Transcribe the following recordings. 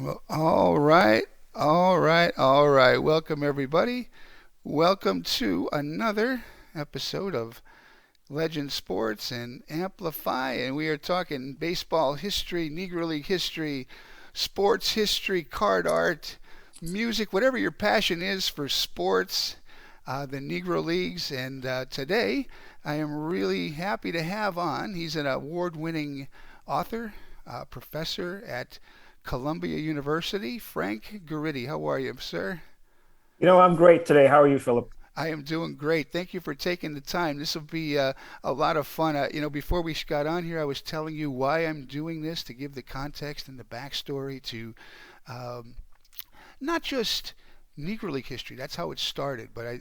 Well, all right. Welcome, everybody. Welcome to another episode of Legend Sports and Amplify. And we are talking baseball history, Negro League history, sports history, card art, music, whatever your passion is for sports, the Negro Leagues. And today I am really happy to have on, he's an award winning author, professor at Columbia University, Frank Guridy. How are you, sir? I'm great today. How are you, Philip? I am doing great. Thank you for taking the time. This will be a lot of fun. Before we got on here, I was telling you why I'm doing this to give the context and the backstory to um, not just Negro League history. That's how it started. But as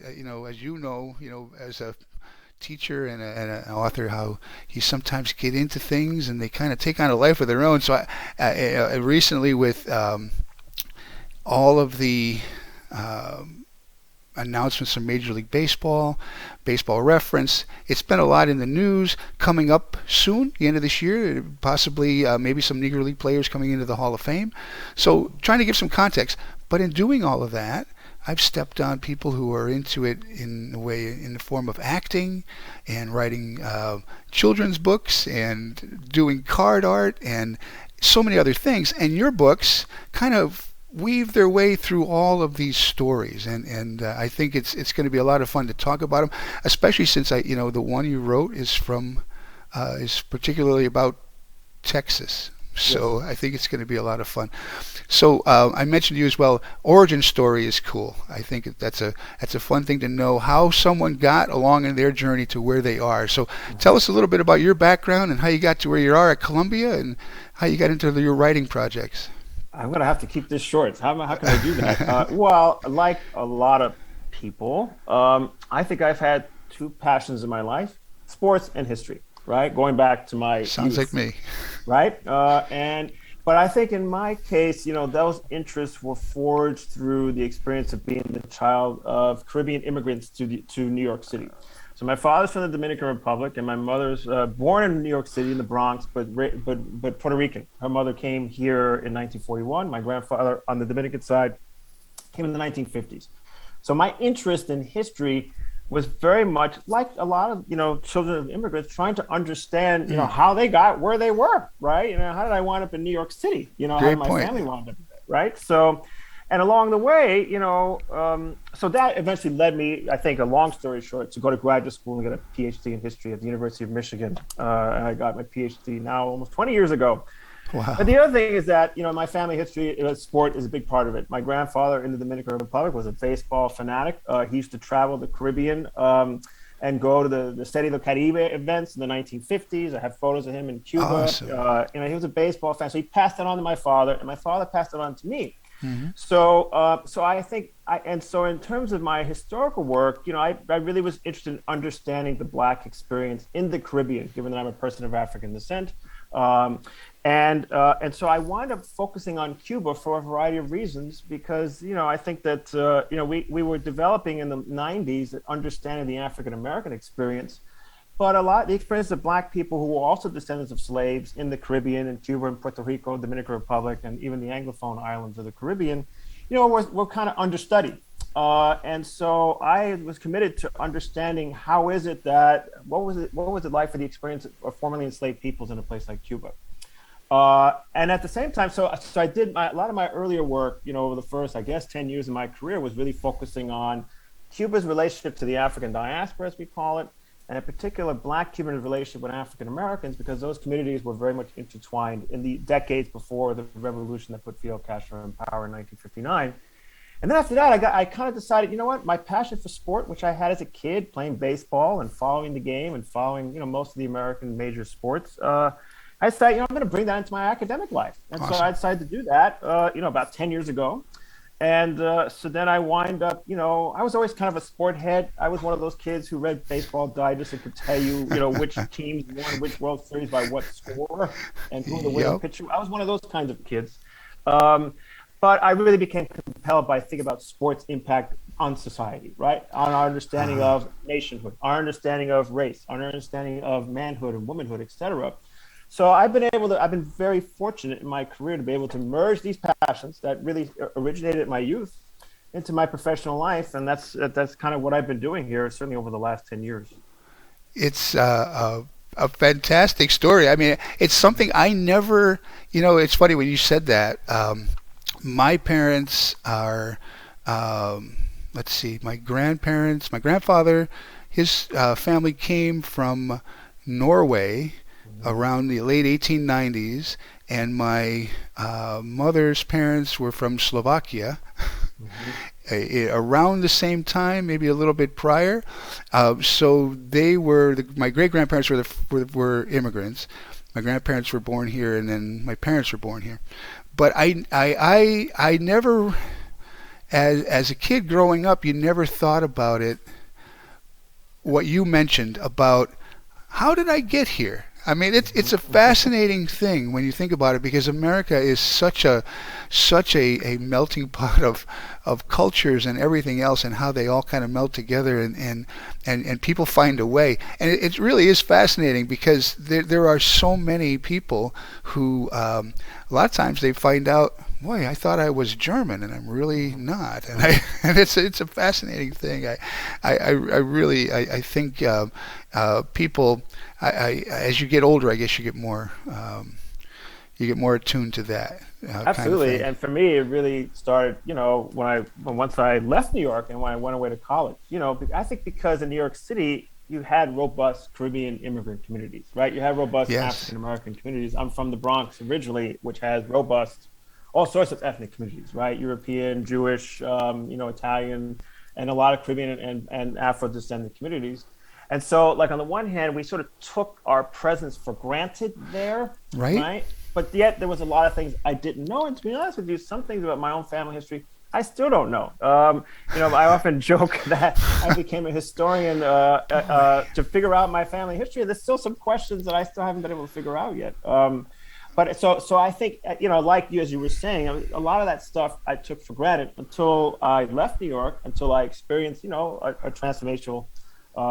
as a teacher and an author, how you sometimes get into things and they kind of take on a life of their own. So recently with all of the um, announcements from Major League Baseball, Baseball Reference. It's been a lot in the news. Coming up soon, the end of this year, possibly maybe some Negro League players coming into the Hall of Fame. So trying to give some context. But in doing all of that, I've stepped on people who are into it in a way, in the form of acting and writing children's books and doing card art and so many other things. And your books kind of weave their way through all of these stories, and I think it's going to be a lot of fun to talk about them, especially since the one you wrote is particularly about Texas. Yes. So I think it's going to be a lot of fun. So I mentioned to you as well. Origin story is cool. I think that's a fun thing to know how someone got along in their journey to where they are. So tell us a little bit about your background and how you got to where you are at Columbia and how you got into your writing projects. I'm going to have to keep this short. How can I do that? Well, like a lot of people, I think I've had two passions in my life: sports and history, right? Going back to my Sounds like youth, me. right? But I think in my case, those interests were forged through the experience of being the child of Caribbean immigrants to New York City. So my father's from the Dominican Republic, and my mother's born in New York City in the Bronx, but Puerto Rican. Her mother came here in 1941. My grandfather on the Dominican side came in the 1950s. So my interest in history was very much like a lot of children of immigrants trying to understand Mm, how they got where they were, right? How did I wind up in New York City? How did great my point. family wind up there, right? So, and along the way, so that eventually led me, I think, a long story short, to go to graduate school and get a PhD in history at the University of Michigan. And I got my PhD now almost 20 years ago. But Wow. the other thing is that, my family history, sport is a big part of it. My grandfather in the Dominican Republic was a baseball fanatic. He used to travel the Caribbean and go to the Serie del Caribe events in the 1950s. I have photos of him in Cuba. Awesome. He was a baseball fan. So he passed it on to my father, and my father passed it on to me. Hmm. So I think, and so in terms of my historical work, I really was interested in understanding the Black experience in the Caribbean, given that I'm a person of African descent. Um, and so I wound up focusing on Cuba for a variety of reasons because I think that we were developing in the 90s understanding the African American experience, but a lot the experience of Black people who were also descendants of slaves in the Caribbean and Cuba and Puerto Rico, Dominican Republic, and even the Anglophone islands of the Caribbean, were kind of understudied. And so I was committed to understanding what was it like for the experience of formerly enslaved peoples in a place like Cuba. And at the same time, so I did a lot of my earlier work, over the first, I guess, 10 years of my career was really focusing on Cuba's relationship to the African diaspora, as we call it, and in particular, Black Cuban relationship with African Americans, because those communities were very much intertwined in the decades before the revolution that put Fidel Castro in power in 1959. And then after that, I kind of decided, my passion for sport, which I had as a kid, playing baseball and following the game and following, most of the American major sports, I decided, I'm going to bring that into my academic life. And so I Awesome. decided to do that, about 10 years ago. And so then I wind up, I was always kind of a sport head. I was one of those kids who read Baseball Digest and could tell you, which teams won which World Series by what score and who the winning Yep. pitcher. I was one of those kinds of kids. Um, but I really became compelled by thinking about sports impact on society, right? On our understanding Uh, of nationhood, our understanding of race, our understanding of manhood and womanhood, et cetera. So I've been very fortunate in my career to be able to merge these passions that really originated in my youth into my professional life, and that's kind of what I've been doing here, certainly over the last 10 years. It's a fantastic story. I mean, it's something I never, it's funny when you said that. My parents are, let's see, my grandparents, my grandfather, his family came from Norway Mm-hmm. around the late 1890s, and my mother's parents were from Slovakia Mm-hmm. around the same time, maybe a little bit prior. So they were my great grandparents were immigrants. My grandparents were born here, and then my parents were born here. But I never, as a kid growing up, you never thought about it. What you mentioned about how did I get here? I mean, it's a Mm-hmm. fascinating thing when you think about it because America is such a melting pot of cultures and everything else and how they all kind of melt together and people find a way. And it really is fascinating because there are so many people who a lot of times they find out, boy, I thought I was German and I'm really not. And I and it's a fascinating thing. I really I think people as you get older, I guess you get more attuned to that kind of Absolutely. thing. And for me, it really started, when once I left New York and when I went away to college, I think because in New York City, you had robust Caribbean immigrant communities, right? You had robust Yes. African American communities. I'm from the Bronx originally, which has robust all sorts of ethnic communities, right? European, Jewish, Italian, and a lot of Caribbean and Afro descendant communities. And so, like on the one hand, we sort of took our presence for granted there, Right? right? But yet there was a lot of things I didn't know. And to be honest with you, some things about my own family history I still don't know. I often joke that I became a historian to figure out my family history. There's still some questions that I still haven't been able to figure out yet. But I think like you, as you were saying, a lot of that stuff I took for granted until I left New York, until I experienced, a transformational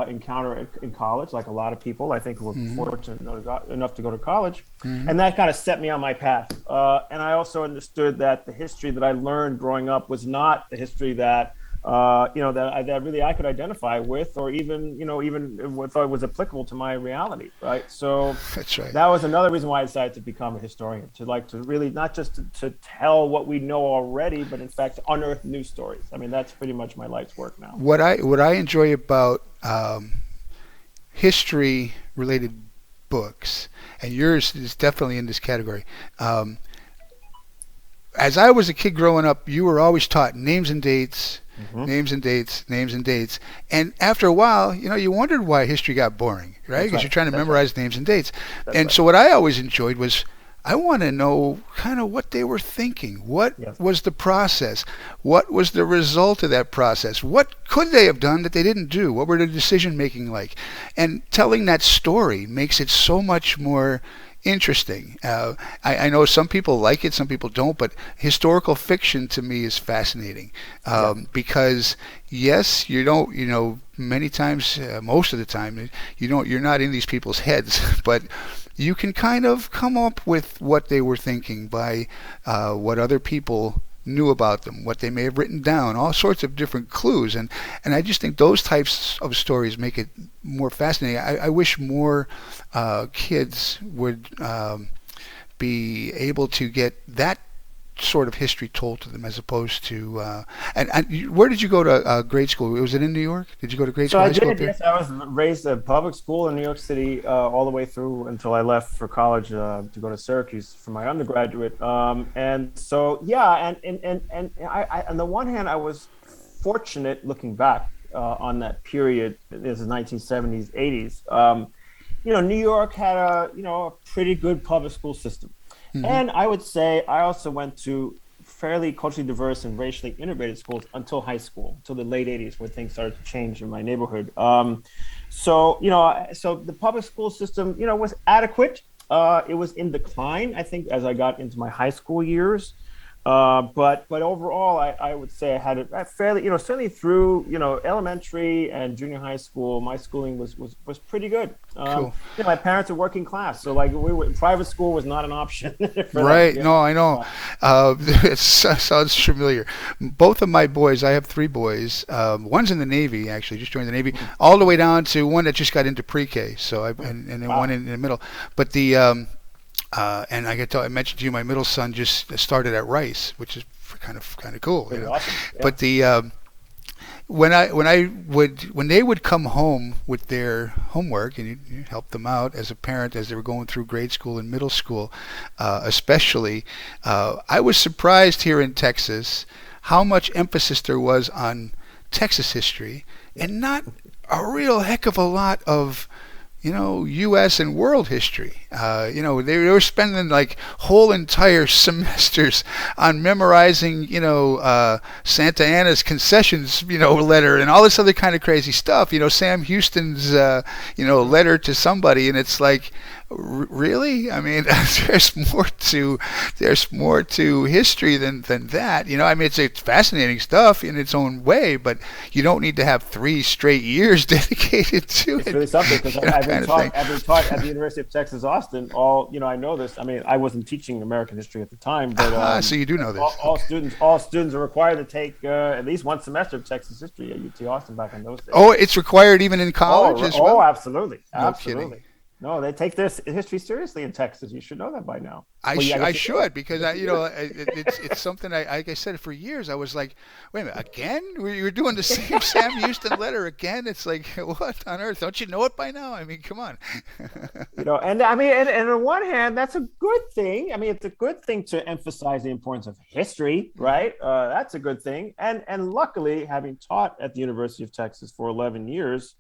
encounter in college, like a lot of people, I think, who were Hmm. fortunate enough to go to college. Hmm. And that kind of set me on my path. And I also understood that the history that I learned growing up was not the history that really I could identify with, or even thought was applicable to my reality. Right. So That's right. that was another reason why I decided to become a historian, to really not just to tell what we know already, but in fact to unearth new stories. I mean, that's pretty much my life's work now. What I enjoy about history related books, and yours is definitely in this category. Um, as I was a kid growing up, you were always taught names and dates, Hmm. names and dates, names and dates. And after a while, you wondered why history got boring, right? That's Because right. you're trying to That's right. memorize names and dates. That's And right. so what I always enjoyed was I want to know kind of what they were thinking. What Yes. was the process? What was the result of that process? What could they have done that they didn't do? What were the decision making like? And telling that story makes it so much more interesting. I know some people like it, some people don't, but historical fiction to me is fascinating Yes. because yes, you don't, many times, most of the time, you're not in these people's heads, but you can kind of come up with what they were thinking by what other people knew about them, what they may have written down, all sorts of different clues, and I just think those types of stories make it more fascinating. I wish more kids would be able to get that sort of history told to them as opposed to where did you go to grade school? Was it in New York? Did you go to grade So school, I high school up did. there? Yes, I was raised in public school in New York City all the way through until I left for college to go to Syracuse for my undergraduate. And so yeah, on the one hand, I was fortunate looking back on that period. This is 1970s, 80s. New York had a pretty good public school system. Hmm. And I would say I also went to fairly culturally diverse and racially integrated schools until high school, until the late 80s, where things started to change in my neighborhood. So the public school system, was adequate. It was in decline, I think, as I got into my high school years. But overall, I would say I had a fairly, certainly through, elementary and junior high school, my schooling was pretty good. Cool. My parents are working class, so like private school was not an option for them. Right. No, I know. It sounds familiar. Both of my boys, I have three boys. One's in the Navy, actually, just joined the Navy, all the way down to one that just got into pre-K. So and then one Wow. in the middle. But the and I mentioned to you, my middle son just started at Rice, which is kind of cool, you Pretty know. awesome. Yeah. But the when they would come home with their homework and you help them out as a parent as they were going through grade school and middle school, especially, I was surprised here in Texas how much emphasis there was on Texas history and not a real heck of a lot of U.S. and world history. They were spending like whole entire semesters on memorizing, Santa Anna's concessions, letter and all this other kind of crazy stuff. Sam Houston's, letter to somebody, and it's like, really? I mean, there's more to history than that. I mean, it's fascinating stuff in its own way, but you don't need to have 3 straight years dedicated to It's it. really something because I've been Kind of thing. taught I've been taught at the University of Texas Austin. I know this. I mean, I wasn't teaching American history at the time, but So you do know this. all Okay. students are required to take at least one semester of Texas history at UT Austin back in those days. Oh, it's required even in college as Oh, well? absolutely, No kidding. absolutely. No, they take their history seriously in Texas. You should know that by now. I, Well, sh- yeah, I I guess you do. should because it's something like I said for years I was like, wait a minute, again we're doing the same Sam Houston letter again. It's like, what on earth, don't you know it by now? I mean, come on. And I mean, and on one hand, that's a good thing. I mean, it's a good thing to emphasize the importance of history, Mhm. right? That's a good thing. And luckily, having taught at the University of Texas for 11 years,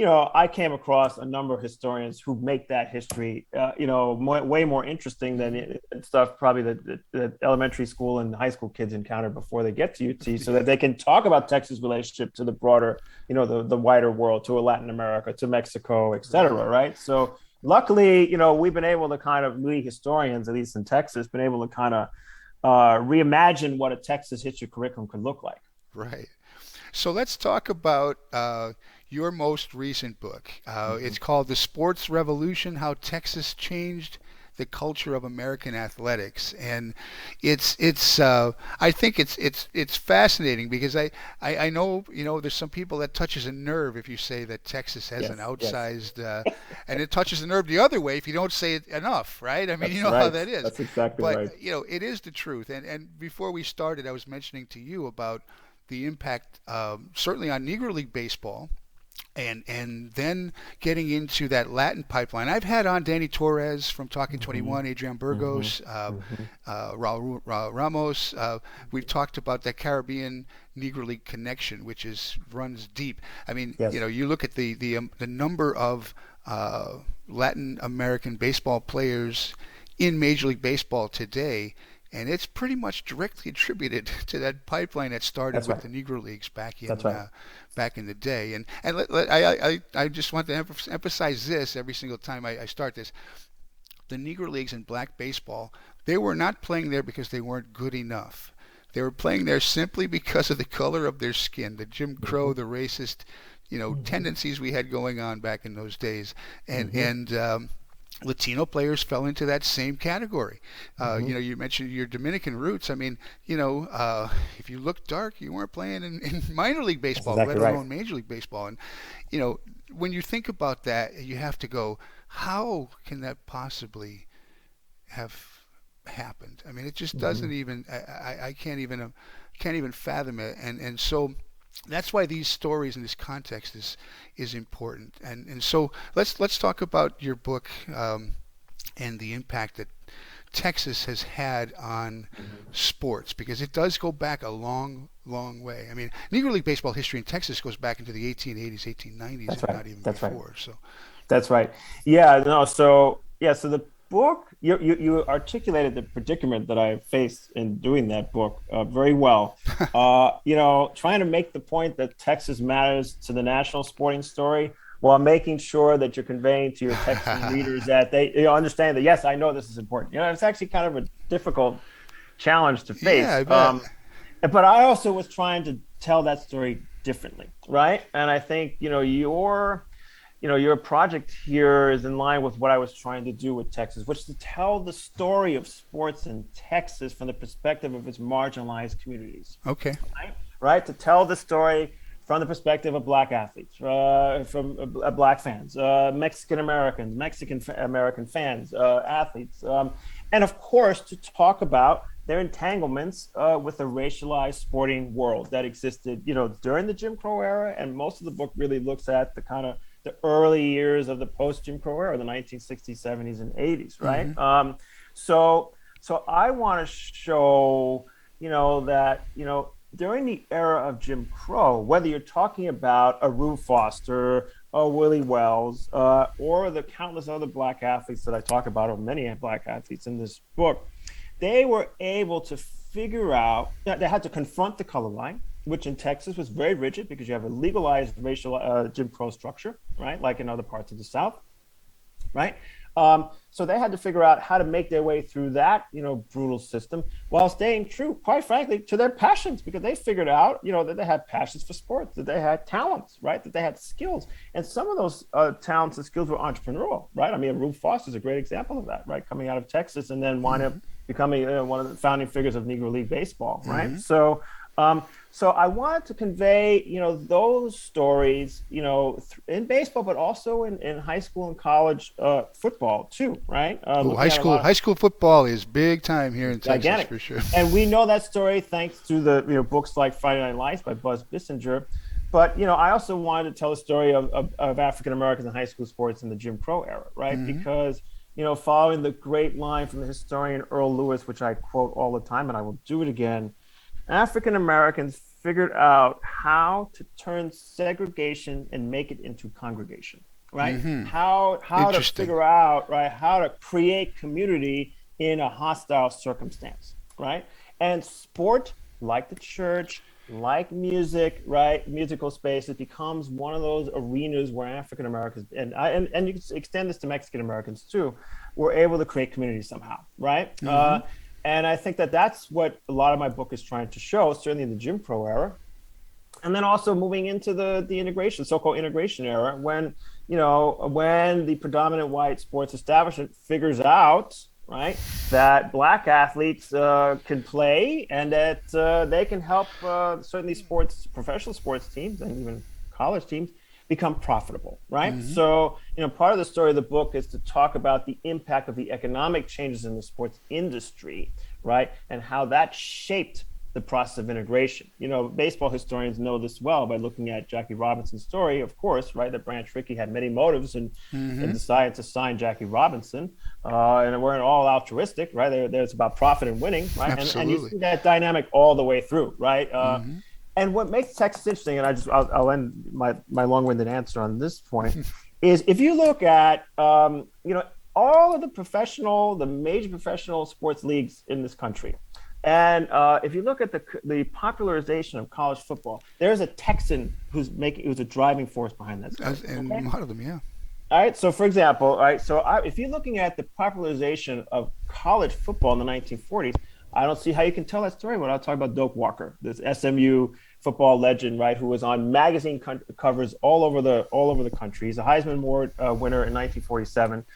I came across a number of historians who make that history, way more interesting than Mhm. stuff probably that elementary school and high school kids encounter before they get to UT, so that Yeah. they can talk about Texas' relationship to the broader, the wider world, to Latin America, to Mexico, et Right. cetera, right? So luckily, we've been able to kind of, we historians, at least in Texas, been able to kind of reimagine what a Texas history curriculum could look like. Right. So let's talk about your most recent book. Mm-hmm. It's called The Sports Revolution: How Texas Changed the Culture of American Athletics, and I think it's fascinating because I know there's some people that touches a nerve if you say that Texas has an Yes, yes. outsized and it touches the nerve the other way if you don't say it enough, right? I mean, you That's know how right. that is, That's exactly but right. it is the truth. And before we started, I was mentioning to you about the impact, certainly on Negro League baseball, and then getting into that Latin pipeline. I've had on Danny Torres from Talking Mm-hmm. 21, Adrian Mm-hmm. Burgos, Mm-hmm. Raul Ramos. We've talked about that Caribbean Negro League connection, which runs deep. I mean, Yes. you look at the number of Latin American baseball players in Major League Baseball today, and it's pretty much directly attributed to that pipeline that started That's with right. the Negro Leagues That's right. back in the day. I just want to emphasize this every single time I start this. The Negro Leagues in black baseball, they were not playing there because they weren't good enough. They were playing there simply because of the color of their skin, the Jim Mm-hmm. Crow, the racist, Mm-hmm. tendencies we had going on back in those days, and Mm-hmm. and Latino players fell into that same category. Mm-hmm. You mentioned your Dominican roots. I mean, if you looked dark, you weren't playing in minor league That's baseball, let exactly right. alone Major League Baseball. And you know, when you think about that, you have to go, how can that possibly have happened? I mean, it just Mm-hmm. doesn't even. I can't even fathom it. And so that's why these stories in this context is important. And so let's talk about your book, and the impact that Texas has had on Mm-hmm. sports, because it does go back a long, long way. I mean, Negro League baseball history in Texas goes back into the 1880s, 1890s, That's if right. not even That's right. before. So, That's right. Yeah. No. So the book, you articulated the predicament that I faced in doing that book very well. Trying to make the point that Texas matters to the national sporting story, while making sure that you're conveying to your Texan readers that they understand that, yes, I know this is important. It's actually kind of a difficult challenge to Yeah, face. I bet. But I also was trying to tell that story differently, right? And I think your project here is in line with what I was trying to do with Texas, which is to tell the story of sports in Texas from the perspective of its marginalized communities, Okay. right? Right? To tell the story from the perspective of Black athletes, from Black fans, Mexican Americans, Mexican American fans, athletes, and of course to talk about their entanglements with the racialized sporting world that existed, during the Jim Crow era. And most of the book really looks at the kind of the early years of the post Jim Crow era, the 1960s, 70s, and 80s, right? Mm-hmm. So, so I want to show, that, during the era of Jim Crow, whether you're talking about a Rube Foster, a Willie Wells, or the countless other Black athletes that I talk about, or many Black athletes in this book, they were able to figure out that they had to confront the color line, which in Texas was very rigid because you have a legalized racial Jim Crow structure, right? Like in other parts of the South, right? So they had to figure out how to make their way through that, brutal system while staying true, quite frankly, to their passions, because they figured out, that they had passions for sports, that they had talents, right? That they had skills. And some of those talents and skills were entrepreneurial, right? I mean, Rube Foster is a great example of that, right? Coming out of Texas and then wind up becoming one of the founding figures of Negro League Baseball, right? Mm-hmm. So I wanted to convey, those stories, in baseball, but also in high school and college football too, right? Oh, Looking at a lot high school football is big time here in Texas gigantic, for sure. and we know that story thanks to the books like Friday Night Lights by Buzz Bissinger. But I also wanted to tell a story of African Americans in high school sports in the Jim Crow era, right? Mm-hmm. Because following the great line from the historian Earl Lewis, which I quote all the time, and I will do it again. African Americans figured out how to turn segregation and make it into congregation, right? Mm-hmm. How to Interesting. figure out, right, how to create community in a hostile circumstance, right? And sport, like the church, like music, right, musical spaces, becomes one of those arenas where African Americans and you can extend this to Mexican Americans too, were able to create community somehow, right? Mm-hmm. And I think that that's what a lot of my book is trying to show, certainly in the Jim Crow era. And then also moving into the integration, so-called integration era, when, when the predominant white sports establishment figures out, right, that Black athletes can play and that they can help certainly professional sports teams and even college teams become profitable, right? Mm-hmm. So, part of the story of the book is to talk about the impact of the economic changes in the sports industry, right? And how that shaped the process of integration. Baseball historians know this well by looking at Jackie Robinson's story, of course, right? That Branch Rickey had many motives in deciding to sign Jackie Robinson. And it weren't all altruistic, right? There's about profit and winning, right? And you see that dynamic all the way through, right? And what makes Texas interesting, and I'll end my long-winded answer on this point, is if you look at all of the major professional sports leagues in this country, and if you look at the popularization of college football, there's a Texan who's a driving force behind that story. And a lot of them, yeah. All right. So, for example, all right. So, if you're looking at the popularization of college football in the 1940s, I don't see how you can tell that story without talking about Doak Walker, this SMU football legend, right, who was on magazine covers all over the country. He's a Heisman Award winner in 1947.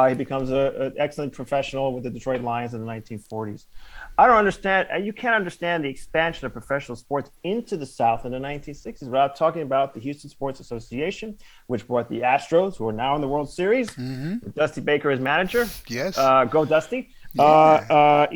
He becomes an excellent professional with the Detroit Lions in the 1940s. I don't understand. You can't understand the expansion of professional sports into the South in the 1960s without talking about the Houston Sports Association, which brought the Astros, who are now in the World Series, with Dusty Baker as manager. Yes. Go Dusty. Yeah.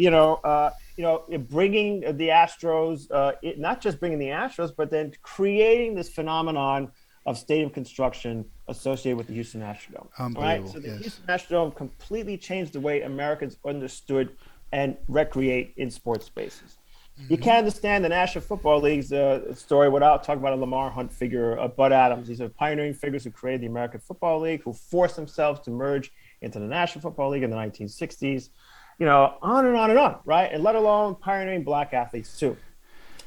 Bringing the Astros, not just bringing the Astros, but then creating this phenomenon of stadium construction associated with the Houston Astrodome. Unbelievable. Right? So the Yes. Houston Astrodome completely changed the way Americans understood and recreate in sports spaces. You can't understand the National Football League's story without talking about a Lamar Hunt figure, Bud Adams. These are pioneering figures who created the American Football League, who forced themselves to merge into the National Football League in the 1960s. On and on and on, right? And let alone pioneering Black athletes too.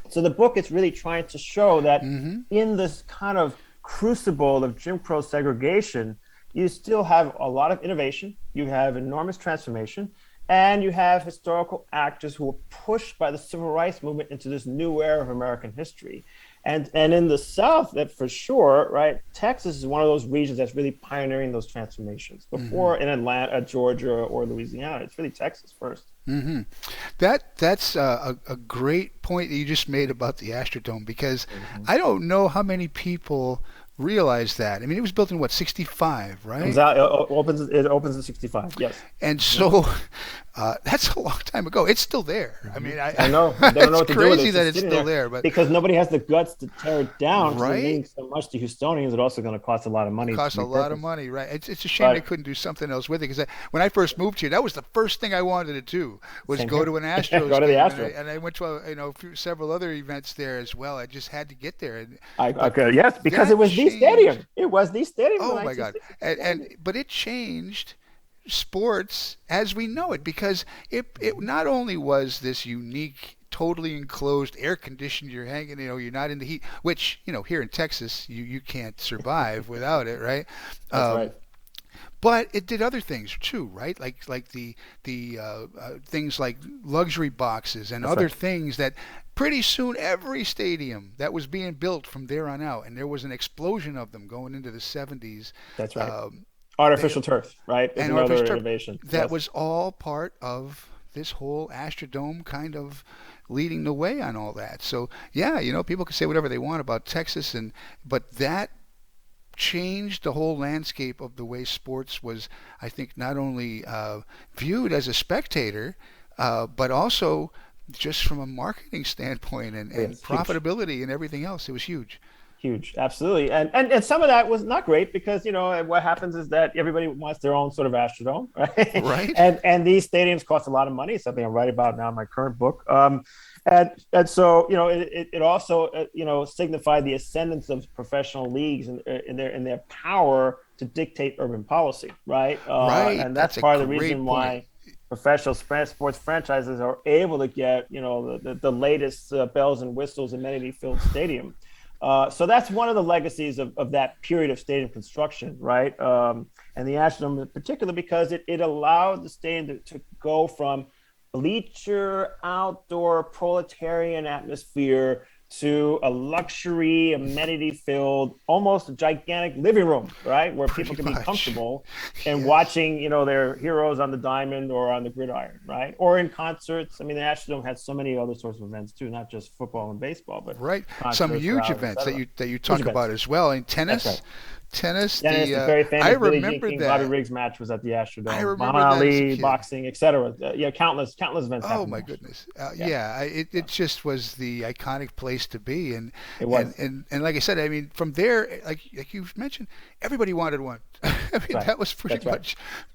So the book is really trying to show that in this kind of crucible of Jim Crow segregation, you still have a lot of innovation. You have enormous transformation. and you have historical actors who were pushed by the civil rights movement into this new era of American history. And in the South, that for sure, right? Texas is one of those regions that's really pioneering those transformations. Hmm. Before in Atlanta, Georgia, or Louisiana, it's really Texas first. Hmm. That's a great point that you just made about the Astrodome, because Mm-hmm. I don't know how many people realize that. I mean, it was built in what, 65, Comes right? out, it opens in 65. Yes. And Mm-hmm. so that's a long time ago. It's still there. I Mm-hmm. mean, I know. They don't know it's what to do with it. crazy It's that just it's sitting still there there, but because nobody has the guts to tear it down because it right? means so much to Houstonians. It's also going to cost a lot of money to Cost a lot of repurpose. money, right? It's a shame they But couldn't do something else with it, because when I first moved here, that was the first thing I wanted to do, was same go here. to an Go Astros to the game, Astros. and I went to several other events there as well. I just had to get there, but Okay, yes, because it that was the stadium. changed. It was the stadium in the Oh my God! 1960s. And but it changed sports as we know it, because it not only was this unique, totally enclosed, air conditioned, you're hanging, you're not in the heat, which, here in Texas, you can't survive without it, right? That's Um, right. but it did other things too, right? Like the things like luxury boxes and That's other right. things that pretty soon every stadium that was being built from there on out, and there was an explosion of them going into the 70s. That's right. Um, they, Artificial turf, right, is and artificial another turf. innovation. That Yes. was all part of this whole Astrodome kind of leading the way on all that. So yeah, people can say whatever they want about Texas, but that changed the whole landscape of the way sports was, I think, not only viewed as a spectator, but also just from a marketing standpoint Oh, and yes. Huge. profitability and everything else. It was huge. Huge, absolutely, and some of that was not great because what happens is that everybody wants their own sort of Astrodome, right? Right? And these stadiums cost a lot of money. Something I write about now in my current book. And so it also signified the ascendance of professional leagues and in their power to dictate urban policy, right? Right. And that's That's a part of the great reason point. why professional sports franchises are able to get the latest bells and whistles amenity filled stadium. So that's one of the legacies of that period of stadium construction, right? And the Astrodome in particular, because it allowed the stadium to go from bleacher, outdoor, proletarian atmosphere to a luxury, amenity filled, almost a gigantic living room, right? Where people Pretty can be much. comfortable and Yes. watching, their heroes on the diamond or on the gridiron, right? Or in concerts. I mean, the Astrodome had so many other sorts of events too, not just football and baseball, but Right. Some concerts, huge rallies, events that etc. you Huge talk about events. as well. In That's right. tennis, Dennis, the very I famous Billie Jean remember King, Bobby that. Riggs match was at the I Astrodome. Muhammad remember that as a Ali, kid. boxing, etc. Yeah, countless events Oh happened my in the Astrodome. goodness. Yeah, Yeah, yeah, it just was the iconic place to be, it was. and like I said, I mean, from there, like you mentioned, everybody wanted one. I That's mean, right. that was That's right.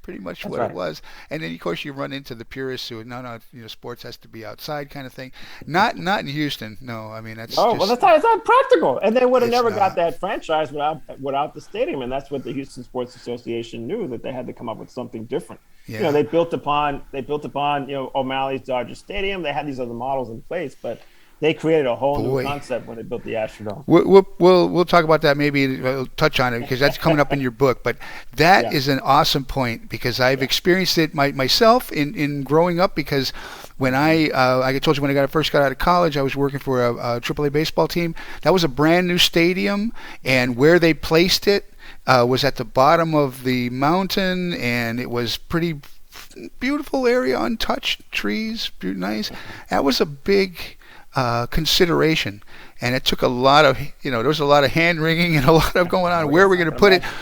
pretty much That's what it right. was. And then of course you run into the purists who no, sports has to be outside kind of thing. Not in Houston. No, I mean that's Oh well, just it's not practical, and they would have it's never got not. that franchise without the stadium, and that's what the Houston Sports Association knew that they had to come up with something different. Yeah. They built upon O'Malley's Dodger Stadium. They had these other models in place, but they created a whole new Boy, concept when they built the Astrodome. we'll talk about that, maybe we'll touch on it because that's coming up in your book. But that Yeah, is an awesome point because I've yeah, experienced it myself in growing up. Because when I told you when I first got out of college, I was working for a AAA baseball team. That was a brand new stadium, and where they placed it was at the bottom of the mountain, and it was pretty beautiful area, untouched trees, nice. That was a big consideration, and it took a lot of there was a lot of hand wringing and a lot of going on. oh Where are yes, we I going to can put it? imagine.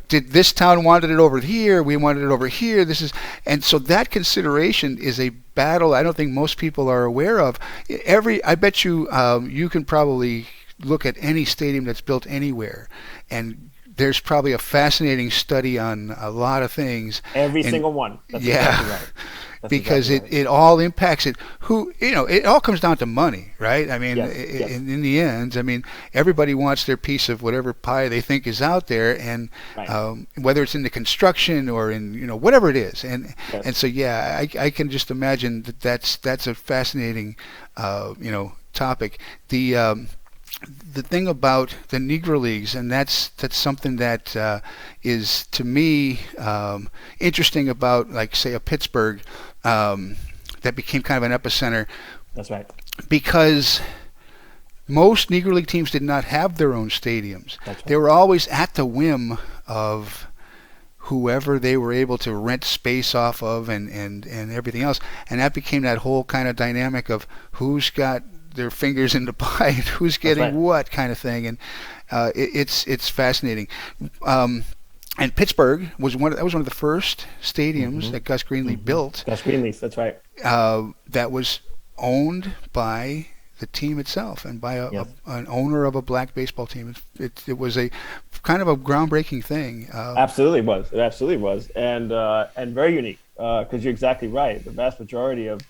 Did this town wanted it over here? We wanted it over here. And so that consideration is a battle I don't think most people are aware of. I bet you you can probably look at any stadium that's built anywhere, and there's probably a fascinating study on a lot of things. Every And single one. That's exactly yeah, right. That's because exactly it, right. it all impacts it. It all comes down to money, right? I mean, Yes, yes, in the end, I mean, everybody wants their piece of whatever pie they think is out there, and right. whether it's in the construction or in whatever it is, and Yes. so yeah, I can just imagine that's a fascinating topic. The the thing about the Negro Leagues, and that's something that is to me interesting about, like, say, a Pittsburgh that became kind of an epicenter That's right. because most Negro League teams did not have their own stadiums. That's They right. were always at the whim of whoever they were able to rent space off of, and everything else. And that became that whole kind of dynamic of who's got their fingers in the pie and who's That's getting right. what kind of thing. And it's fascinating. Um, and Pittsburgh was one of the first stadiums Hmm. that Gus Greenlee Hmm. built That's Greenleaf. That's right. that was owned by the team itself and by Yes. an owner of a black baseball team. It was a kind of a groundbreaking thing. Absolutely was. It absolutely was, and very unique. Because you're exactly right. The vast majority of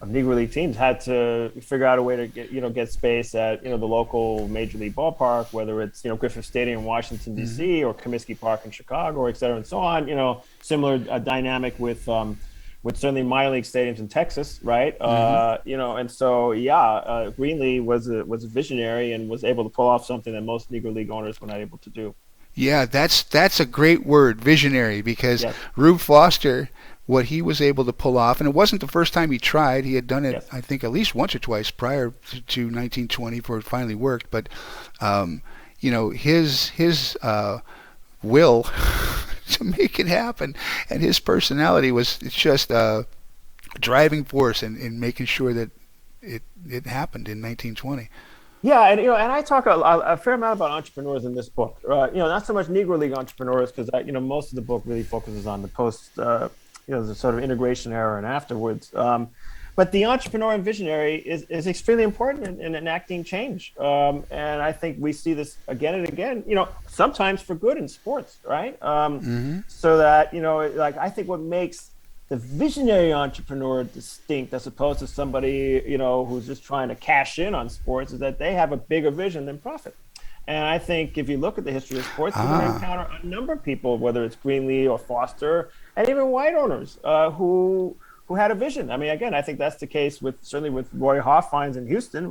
Negro League teams had to figure out a way to get space at the local major league ballpark, whether it's Griffith Stadium in Washington Mm-hmm. D.C. or Comiskey Park in Chicago, or et cetera, and so on. Similar dynamic with certainly minor league stadiums in Texas, right? Mm-hmm. And so yeah, Greenlee was a visionary and was able to pull off something that most Negro League owners were not able to do. Yeah, that's a great word, visionary, because Yes, Rube Foster, what he was able to pull off, and it wasn't the first time he tried. He had done it, yes, I think, at least once or twice prior to 1920 before it finally worked. But um, his will to make it happen, and his personality was just a driving force in making sure that it happened in 1920. yeah, and and I talk a fair amount about entrepreneurs in this book. Not so much Negro League entrepreneurs because most of the book really focuses on the post, the sort of integration era and afterwards. But the entrepreneur and visionary is extremely important in enacting change. And I think we see this again and again. Sometimes for good in sports, right? Mm-hmm. So that like I think what makes the visionary entrepreneur distinct as opposed to somebody who's just trying to cash in on sports is that they have a bigger vision than profit. And I think if you look at the history of sports, you're going to Ah. encounter a number of people, whether it's Greenlee or Foster, and even white owners who had a vision. I mean, again, I think that's the case certainly with Roy Hoffines in Houston.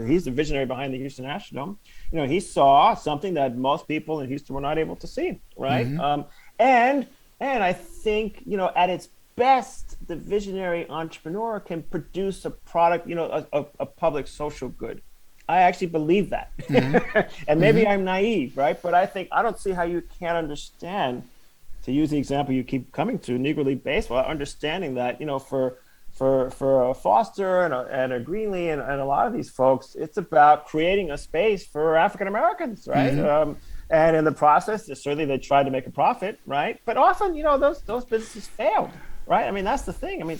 He's the visionary behind the Houston Astrodome. He saw something that most people in Houston were not able to see, right? Mm-hmm. And I think at its best, the visionary entrepreneur can produce a product, a public social good. I actually believe that. Mm-hmm. And maybe Mm-hmm. I'm naive, right? But I don't see how you can't understand, to use the example you keep coming to, Negro League Baseball, understanding that, for a Foster and a Greenlee and a lot of these folks, it's about creating a space for African Americans, right? Mm-hmm. And in the process, certainly they tried to make a profit, right? But often, those businesses failed, right? I mean, that's the thing. I mean,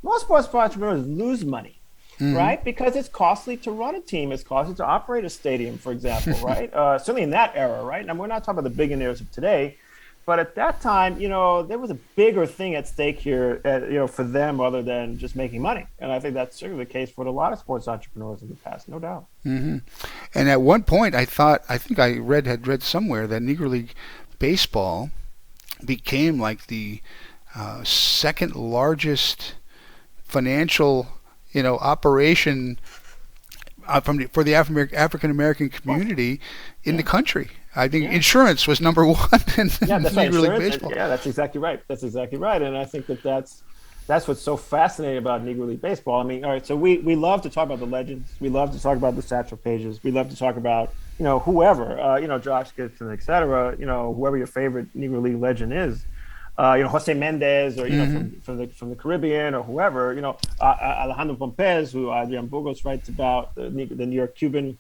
most sports entrepreneurs lose money, Mm-hmm. right? Because it's costly to run a team. It's costly to operate a stadium, for example, right? Certainly in that era, right? And we're not talking about the billionaires of today, but at that time, there was a bigger thing at stake here, for them other than just making money. And I think that's certainly the case for a lot of sports entrepreneurs in the past, no doubt. Mm-hmm. And at one point, I think I had read somewhere that Negro League baseball became like the second largest financial, operation for the African American Well, community in the yeah, country. I think yeah. insurance was number one in Yeah, that's right. Negro League Insurance. baseball. Yeah, that's exactly right. That's exactly right. And I think that's what's so fascinating about Negro League baseball. I mean, all right, so we love to talk about the legends. We love to talk about the Satchel Pages. We love to talk about whoever, Josh Gibson, et cetera. Whoever your favorite Negro League legend is. Jose Mendez, or Mm-hmm. from the Caribbean, or whoever. Alejandro Pompez, who Adrian Burgos writes about, the New York Cuban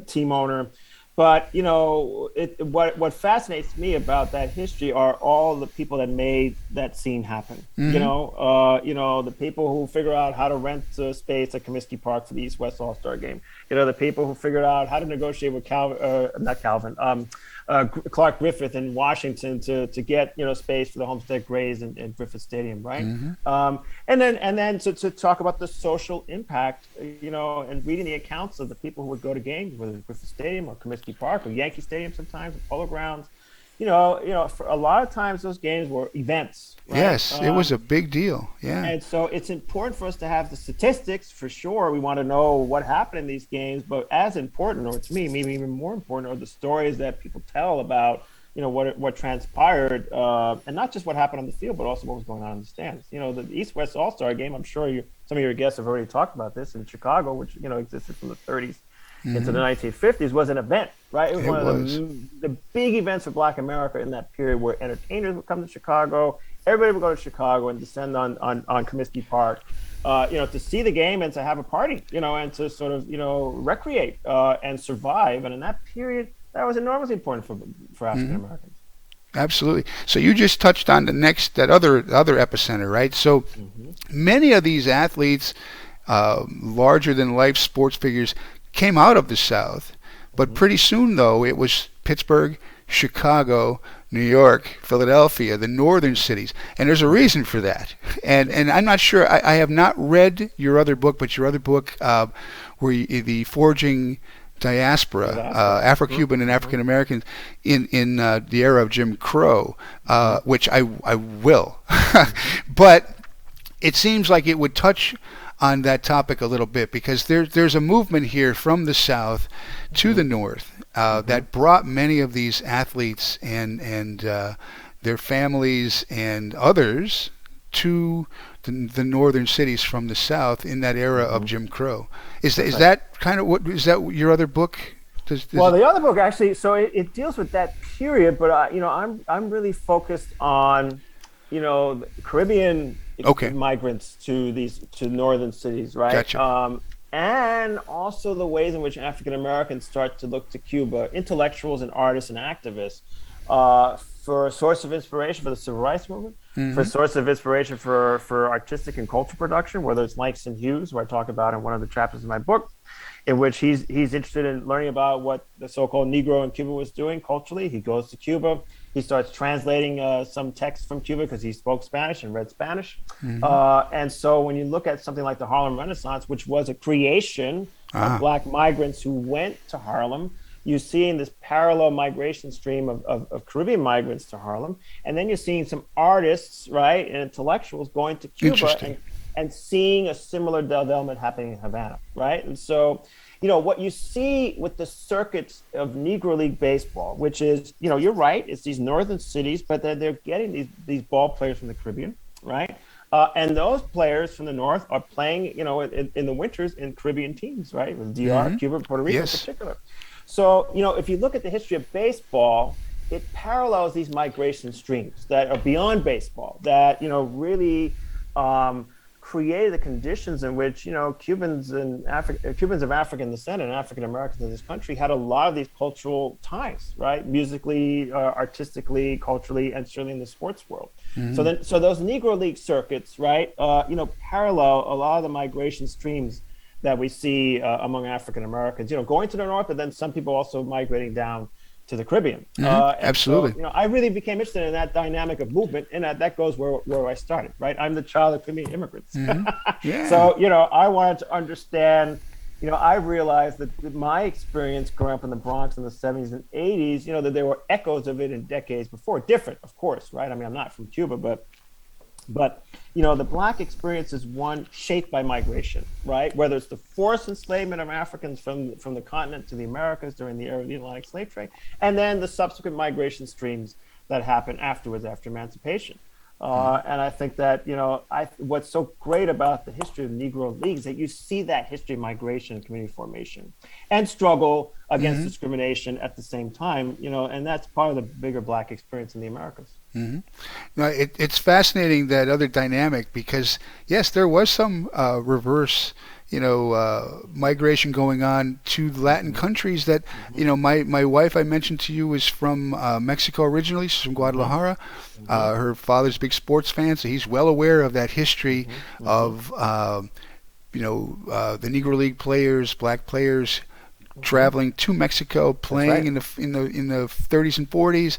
team owner. But what fascinates me about that history are all the people that made that scene happen. Mm-hmm. The people who figure out how to rent space at Comiskey Park for the East-West All-Star Game. The people who figured out how to negotiate with Clark Griffith in Washington to get space for the Homestead Grays in Griffith Stadium, right? Mm-hmm. And then to talk about the social impact, and reading the accounts of the people who would go to games, whether it's Griffith Stadium or Comiskey Park or Yankee Stadium sometimes, or Polo Grounds, for a lot of times those games were events, right? Yes, it was a big deal. Yeah. And so it's important for us to have the statistics for sure. We want to know what happened in these games, but as important, or to me, maybe even more important, are the stories that people tell about, what transpired, and not just what happened on the field, but also what was going on in the stands. The East-West All-Star game. I'm sure some of your guests have already talked about this in Chicago, which existed from the 30s into the 1950s, was an event, right? It was It one of was. the big events for Black America in that period, where entertainers would come to Chicago. Everybody would go to Chicago and descend on Comiskey Park, to see the game and to have a party, and to sort of, recreate and survive. And in that period, that was enormously important for African Mhm. Americans. Absolutely. So you just touched on that other epicenter, right? So Mm-hmm. many of these athletes, larger than life sports figures, came out of the South, but Mm-hmm. pretty soon though it was Pittsburgh, Chicago, New York, Philadelphia, the northern cities, and there's a reason for that. And I'm not sure. I have not read your other book, but your other book, the forging diaspora, Disaster. Afro-Cuban and Mm-hmm. African Americans in the era of Jim Crow, Mm-hmm. which I will, Mm-hmm. but it seems like it would touch on that topic a little bit because there's a movement here from the South to the Mm-hmm. North Mm-hmm. that brought many of these athletes and their families and others to the northern cities from the South in that era of Mm-hmm. Jim Crow. That's Is right. that kind of what is that your other book? Does Well, it, the other book actually, so it deals with that period, but I'm really focused on, Caribbean okay, migrants to northern cities, right? gotcha. And also the ways in which African Americans start to look to Cuba, intellectuals and artists and activists, for a source of inspiration for the civil rights movement, for a Hmm. source of inspiration for artistic and cultural production, whether it's Langston Hughes, who I talk about in one of the chapters of my book, in which he's interested in learning about what the so-called Negro in Cuba was doing culturally. He goes to Cuba. He starts translating some texts from Cuba because he spoke Spanish and read Spanish. Hmm. And so when you look at something like the Harlem Renaissance, which was a creation of Ah, Black migrants who went to Harlem, you're seeing this parallel migration stream of Caribbean migrants to Harlem. And then you're seeing some artists, right, and intellectuals going to Cuba interesting. and seeing a similar development happening in Havana, right? And so, what you see with the circuits of Negro League baseball, which is, you're right, it's these northern cities, but they're getting these ball players from the Caribbean, right? And those players from the north are playing, in the winters in Caribbean teams, right? With DR, Hmm. Cuba, Puerto Rico in Yes. particular. So, if you look at the history of baseball, it parallels these migration streams that are beyond baseball, that, really created the conditions in which, Cubans of African descent and African Americans in this country had a lot of these cultural ties, right? Musically, artistically, culturally, and certainly in the sports world. Hmm. So those Negro League circuits, right, parallel a lot of the migration streams that we see among African Americans, going to the north, but then some people also migrating down to the Caribbean. Hmm. And so, Absolutely. I really became interested in that dynamic of movement, and that goes where I started, right? I'm the child of Caribbean immigrants. Hmm. Yeah. So, I wanted to understand, I realized that my experience growing up in the Bronx in the 70s and 80s, that there were echoes of it in decades before, different, of course, right? I mean, I'm not from Cuba, but the Black experience is one shaped by migration, right? Whether it's the forced enslavement of Africans from the continent to the Americas during the era of the Atlantic slave trade, and then the subsequent migration streams that happen afterwards, after emancipation. And I think that what's so great about the history of Negro Leagues is that you see that history of migration and community formation and struggle against Hmm. discrimination at the same time, and that's part of the bigger Black experience in the Americas. Hmm. No, it's fascinating that other dynamic because yes, there was some reverse, migration going on to Latin Mm-hmm. countries. That Mm-hmm. my wife I mentioned to you is from Mexico originally. She's from Mm-hmm. Guadalajara. Mm-hmm. Her father's a big sports fan, so he's well aware of that history Mm-hmm. Mm-hmm. of the Negro League players, black players Mm-hmm. traveling to Mexico, That's playing right. in the 30s and 40s.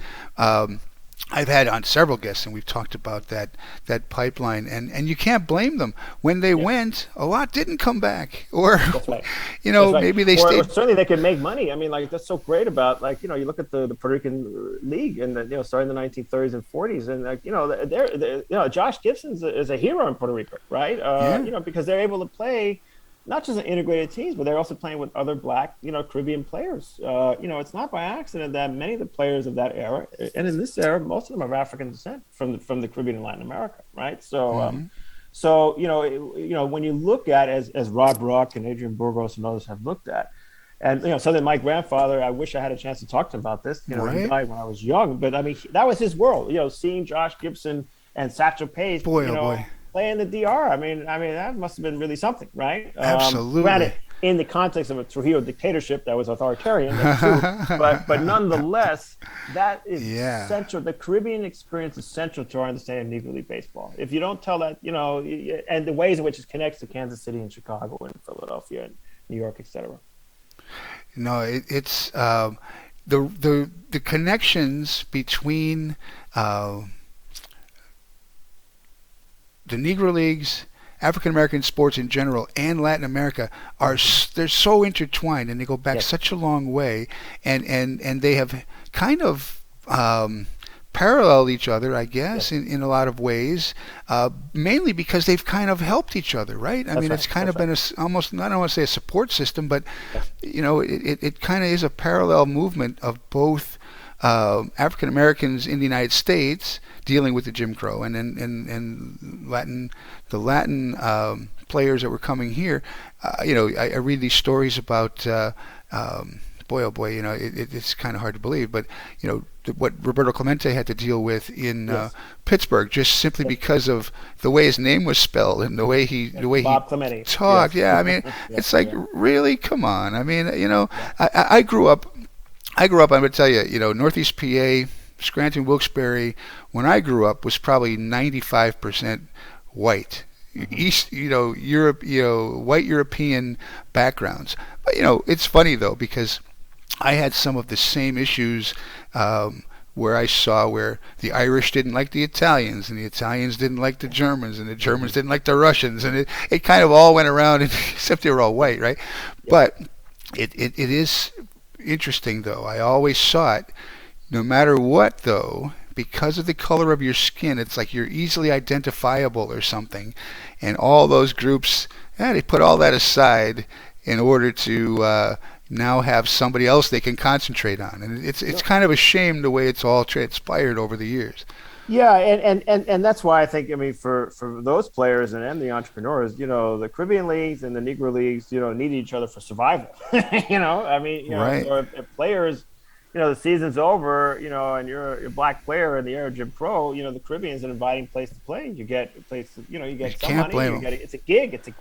I've had on several guests, and we've talked about that pipeline, and you can't blame them. When they Yeah. went, a lot didn't come back, or That's right. That's right. maybe they Or stayed. certainly they can make money. I mean, like that's so great about like you look at the Puerto Rican league and starting in the 1930s and 40s and like they're Josh Gibson is a hero in Puerto Rico, right? Yeah. Because they're able to play not just in integrated teams, but they're also playing with other black Caribbean players. It's not by accident that many of the players of that era and in this era, most of them are of African descent from the Caribbean and Latin America, right? So. Hmm. So when you look at as Rob Rock and Adrian Burgos and others have looked at, and something my grandfather, I wish I had a chance to talk to him about this. He Right. died when I was young, but I mean that was his world. Seeing Josh Gibson and Satchel Paige, Boy, oh boy. play in the DR. I mean that must have been really something, right? Granted, Absolutely. in the context of a Trujillo dictatorship that was authoritarian, that's true. But nonetheless, that is Yeah. central. The Caribbean experience is central to our understanding of Negro League baseball. If you don't tell that, and the ways in which it connects to Kansas City and Chicago and Philadelphia and New York, etc. No, it's the connections between uh, the Negro Leagues, African American sports in general, and Latin America Mm-hmm. they're so intertwined, and they go back Yes, such a long way, and they have kind of paralleled each other, I guess, yes, in a lot of ways, mainly because they've kind of helped each other, right? I that's mean, right. it's kind That's of right. been almost, I don't want to say a support system, but Yes. it kind of is a parallel movement of both African Americans in the United States dealing with the Jim Crow, and the Latin players that were coming here. I read these stories about. Boy, oh boy, it's kind of hard to believe, but what Roberto Clemente had to deal with in Yes. Pittsburgh, just simply Yes. because of the way his name was spelled and Yes. the way he Bob Clemente. talked. Yes. Yeah, I mean, Yeah. it's like Yeah. really, come on. I mean, Yeah. I grew up. I grew up. I'm gonna tell you, Northeast PA, Scranton, Wilkes-Barre. When I grew up, was probably 95% white. Mm-hmm. East, Europe, white European backgrounds. But it's funny though because I had some of the same issues where I saw where the Irish didn't like the Italians and the Italians didn't like the Germans and the Mm-hmm. Germans didn't like the Russians, and it kind of all went around except they were all white, right? Yep. But it is interesting though. I always saw it, no matter what though, because of the color of your skin, it's like you're easily identifiable or something. And all those groups, they put all that aside in order to now have somebody else they can concentrate on. And it's No. kind of a shame the way it's all transpired over the years. Yeah, and that's why I think I mean for those players and the entrepreneurs, the Caribbean leagues and the Negro leagues, need each other for survival. I mean, Right. so if players, the season's over, and you're a black player in the era of Jim Crow, the Caribbean's an inviting place to play. You get a place, you You get some can't money, blame them. it's a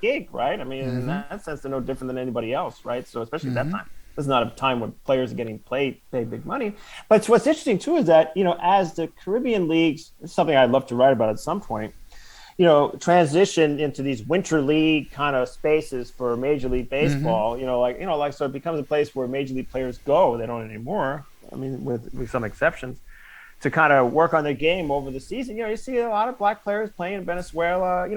gig, right? I mean, in Hmm. that sense, they're no different than anybody else, right? So especially at that Hmm. time. This is not a time when players are getting paid big money. But what's interesting too is that as the Caribbean leagues, this is something I'd love to write about at some point. Transition into these winter league kind of spaces for Major League Hmm. Baseball. So it becomes a place where Major League players go. They don't anymore. I mean, with some exceptions, to kind of work on their game over the season. You see a lot of black players playing in Venezuela.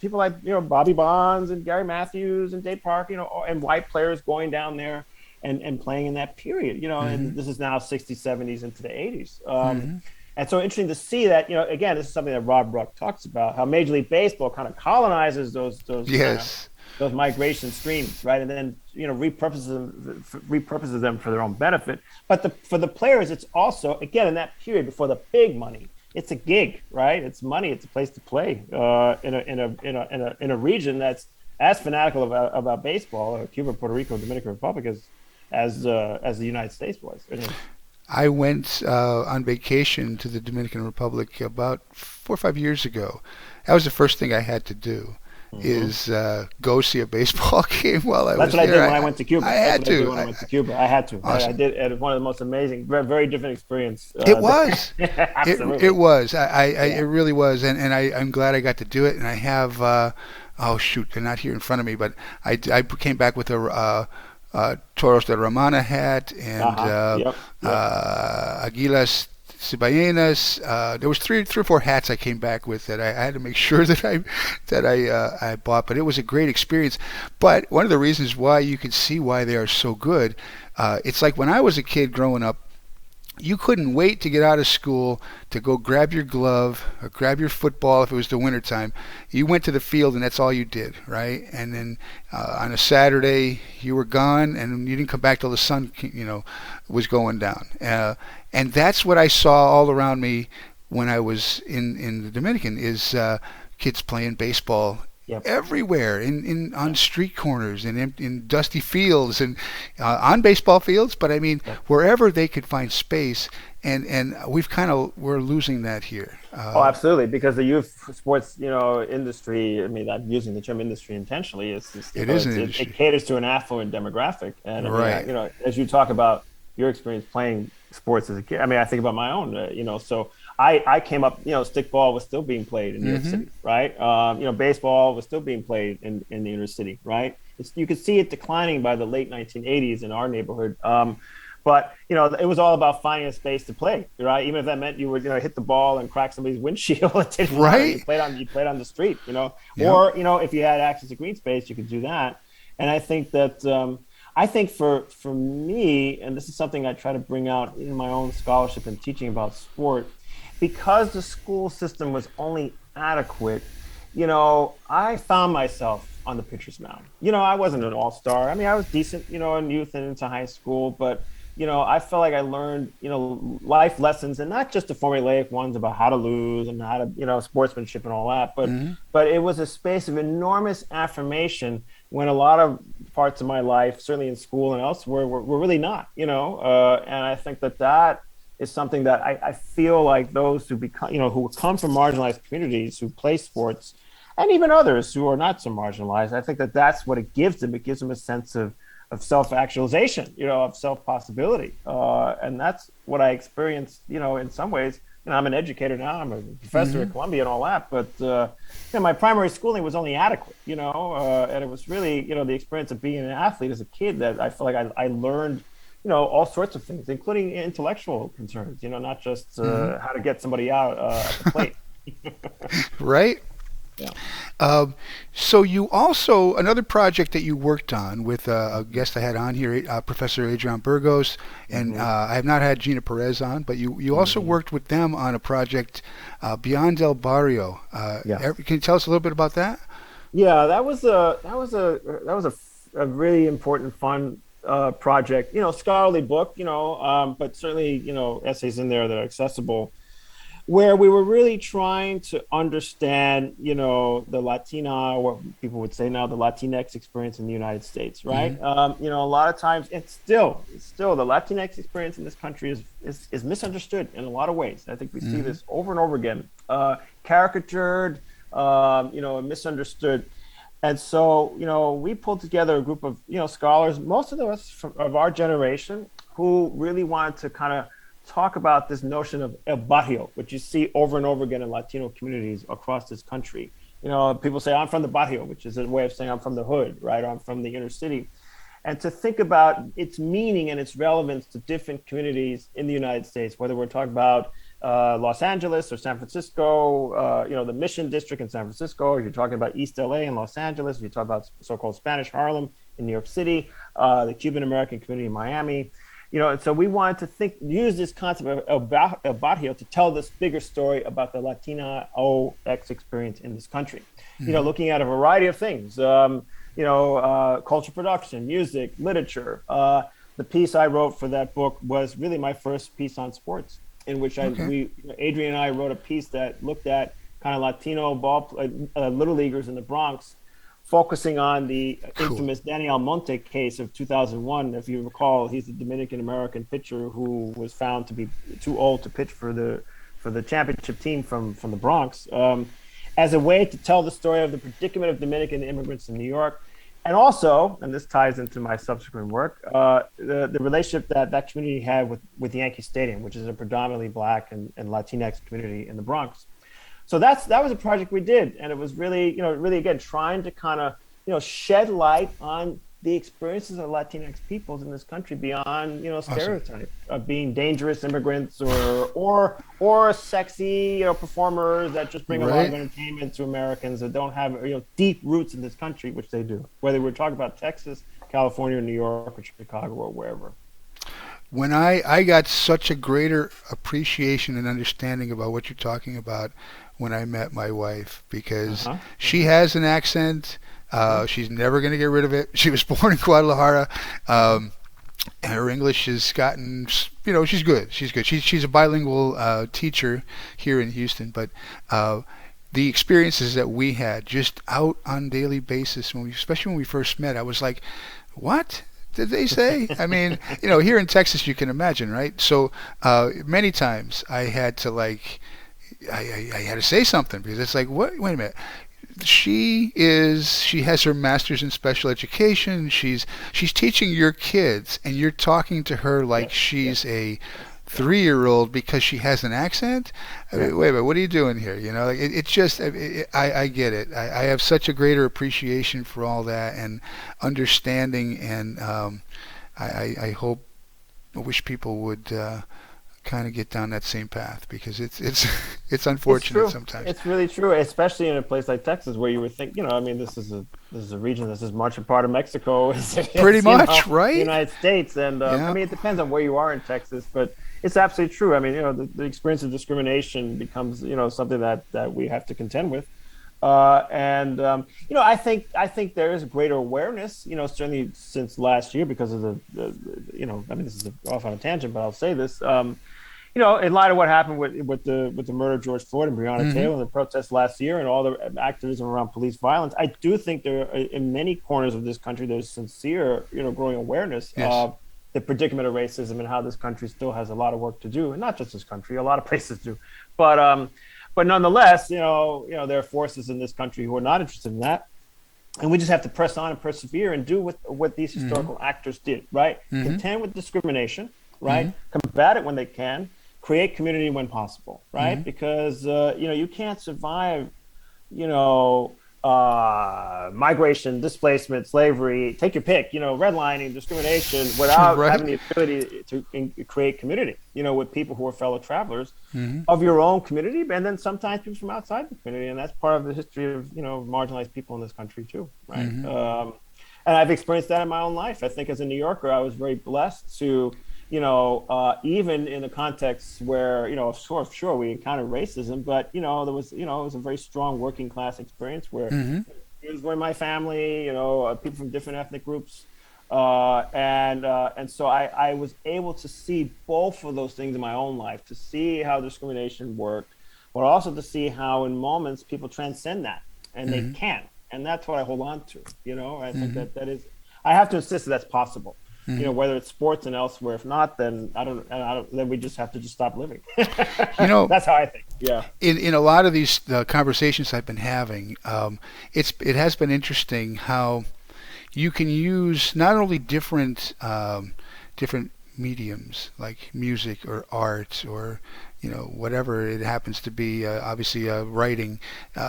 People like Bobby Bonds and Gary Matthews and Dave Park. And white players going down there and playing in that period. Hmm. And this is now 60s, 70s into the 80s. Hmm. And so interesting to see that, again, this is something that Rob Ruck talks about, how Major League Baseball kind of colonizes those kind of Yes. those migration streams, right? And then repurposes them for their own benefit. But for the players, it's also again in that period before the big money. It's a gig, right? It's money. It's a place to play in a region that's as fanatical about baseball, Cuba, Puerto Rico, Dominican Republic as the United States was. I went on vacation to the Dominican Republic about 4 or 5 years ago. That was the first thing I had to do, Mm-hmm. is go see a baseball game while I That's was what I did there. when I went to Cuba. I That's had what I did to. when I went to Cuba. I had to. I Awesome. did. It was one of the most amazing, very different experience. It was. It Absolutely. was. It Yeah. really was, and I'm glad I got to do it. And I have. Oh shoot, they're not here in front of me, but I came back with a Toros de Romana hat and Uh-huh. Yep. Yep. Aguilas Cibaeñas. There was three or four hats I came back with that I had to make sure that I bought. But it was a great experience. But one of the reasons why you can see why they are so good, it's like when I was a kid growing up, you couldn't wait to get out of school to go grab your glove or grab your football if it was the wintertime. You went to the field and that's all you did, right? And then on a Saturday you were gone and you didn't come back till the sun, was going down. And that's what I saw all around me when I was in the Dominican is kids playing baseball Yep. everywhere in on Yeah. street corners and in dusty fields and on baseball fields, but I mean Yeah. wherever they could find space, and we're losing that here. Oh, absolutely. Because the youth sports, industry. I mean, I'm using the term industry intentionally. It is an It industry, caters to an affluent demographic, and I mean, right? as you talk about your experience playing sports as a kid, I mean, I think about my own. So I came up. Stickball was still being played in New York Mm-hmm. City, right? Baseball was still being played in the inner city, right? You could see it declining by the late 1980s in our neighborhood. But it was all about finding a space to play, right? Even if that meant you would, hit the ball and crack somebody's windshield, it didn't matter. Right. You played on the street, Yep. or if you had access to green space, you could do that. And I think that for me, and this is something I try to bring out in my own scholarship and teaching about sport, because the school system was only adequate, I found myself on the pitcher's mound. I wasn't an all-star. I mean, I was decent, in youth and into high school, but I felt like I learned, life lessons, and not just the formulaic ones about how to lose and how to, sportsmanship and all that, Mm-hmm. but it was a space of enormous affirmation when a lot of parts of my life, certainly in school and elsewhere, were really not, and I think that is something that I feel like those who become, who come from marginalized communities who play sports, and even others who are not so marginalized, I think that's what it gives them. It gives them a sense of self-actualization, of self-possibility. And that's what I experienced, in some ways. I'm an educator now, I'm a professor Mm-hmm. at Columbia and all that, but my primary schooling was only adequate, and it was really, the experience of being an athlete as a kid that I feel like I learned, all sorts of things, including intellectual concerns, not just Mm-hmm. how to get somebody out at the plate. Right. Yeah. Um, so you also another project that you worked on with a guest I had on here, Professor Adrian Burgos, and Mm-hmm. I have not had Gina Perez on, but you also Mm-hmm. worked with them on a project Beyond El Barrio. Yes. Can you tell us a little bit about that? Yeah, that was a really important, fun project. Scholarly book. But certainly essays in there that are accessible, where we were really trying to understand, the Latina, what people would say now, the Latinx experience in the United States, right? Mm-hmm. A lot of times it's still the Latinx experience in this country is misunderstood in a lot of ways. I think we see Mm-hmm. this over and over again, caricatured, and misunderstood. And so, we pulled together a group of, scholars, most of us of our generation, who really wanted to kind of talk about this notion of el barrio, which you see over and over again in Latino communities across this country. People say, I'm from the barrio, which is a way of saying I'm from the hood, right? Or I'm from the inner city. And to think about its meaning and its relevance to different communities in the United States, whether we're talking about Los Angeles or San Francisco, the Mission District in San Francisco, or you're talking about East LA in Los Angeles, or you talk about so-called Spanish Harlem in New York City, the Cuban American community in Miami. And so we wanted to use this concept of el barrio to tell this bigger story about the Latina OX experience in this country. Mm-hmm. Looking at a variety of things, culture production, music, literature. The piece I wrote for that book was really my first piece on sports, in which Okay. Adrian and I wrote a piece that looked at kind of Latino little leaguers in the Bronx, focusing on the Cool. infamous Danny Almonte case of 2001. If you recall, he's a Dominican American pitcher who was found to be too old to pitch for the championship team from the Bronx, as a way to tell the story of the predicament of Dominican immigrants in New York. And also, and this ties into my subsequent work, the relationship that community had with Yankee Stadium, which is a predominantly Black and Latinx community in the Bronx. So that was a project we did, and it was really, really again trying to kind of, shed light on the experiences of Latinx peoples in this country beyond, Awesome. stereotype of being dangerous immigrants or sexy, performers that just bring a lot of Right. entertainment to Americans that don't have, deep roots in this country, which they do. Whether we're talking about Texas, California, New York, or Chicago, or wherever. When I got such a greater appreciation and understanding about what you're talking about when I met my wife, Uh because huh. she has an accent. Hmm. She's never going to get rid of it. She was born in Guadalajara. Hmm. Um, her English has gotten, she's good. She's good. She's a bilingual teacher here in Houston, but the experiences that we had just out on daily basis, especially when we first met, I was like, what did they say? I mean, here in Texas, you can imagine, right? So many times I had to I had to say something because it's like, what? Wait a minute. She has her master's in special education. She's teaching your kids, and you're talking to her like Yes. Yes. she's a Yes. Yes. 3-year-old because she has an accent. I Yeah. mean, wait a minute, what are you doing here? It's just I get it. I have such a greater appreciation for all that and understanding, and I hope I wish people would kind of get down that same path because it's it's It's unfortunate true. sometimes. It's really true, especially in a place like Texas, where you would think, I mean, this is a region that's as much a part of Mexico as it Pretty is, much, the right? United States. And I Yeah. mean, it depends on where you are in Texas, but it's absolutely true. I mean, the experience of discrimination becomes, something that we have to contend with. And I think there is a greater awareness, certainly since last year because of I mean, this is off on a tangent, but I'll say this. In light of what happened with the murder of George Floyd and Breonna Mm-hmm. Taylor and the protests last year and all the activism around police violence, I do think there are, in many corners of this country, there's sincere, growing awareness Yes. of the predicament of racism and how this country still has a lot of work to do, and not just this country, a lot of places do, but nonetheless, there are forces in this country who are not interested in that, and we just have to press on and persevere and do what these Mm-hmm. historical actors did, right? Mm-hmm. Contend with discrimination, Mm-hmm. right? Combat it when they can, create community when possible, Mm-hmm. right? Because you can't survive, migration, displacement, slavery, take your pick, redlining, discrimination, without Right. having the ability to create community, with people who are fellow travelers Mm-hmm. of your own community, and then sometimes people from outside the community, and that's part of the history of marginalized people in this country too, right? Mm-hmm. And I've experienced that in my own life. I think as a New Yorker, I was very blessed to even in a context where, sure, we encountered racism, but, there was, it was a very strong working class experience where Mm-hmm. it was where my family, people from different ethnic groups. And so I was able to see both of those things in my own life, to see how discrimination worked, but also to see how in moments people transcend that, and they Mm-hmm. can. And that's what I hold on to. I think Mm-hmm. that is, I have to insist that that's possible. Mm-hmm. Whether it's sports and elsewhere. If not, then I don't. Then we just have to just stop living. You know, That's how I think. Yeah. in a lot of these conversations I've been having, it has been interesting how you can use not only different mediums like music or art or whatever it happens to be, obviously writing,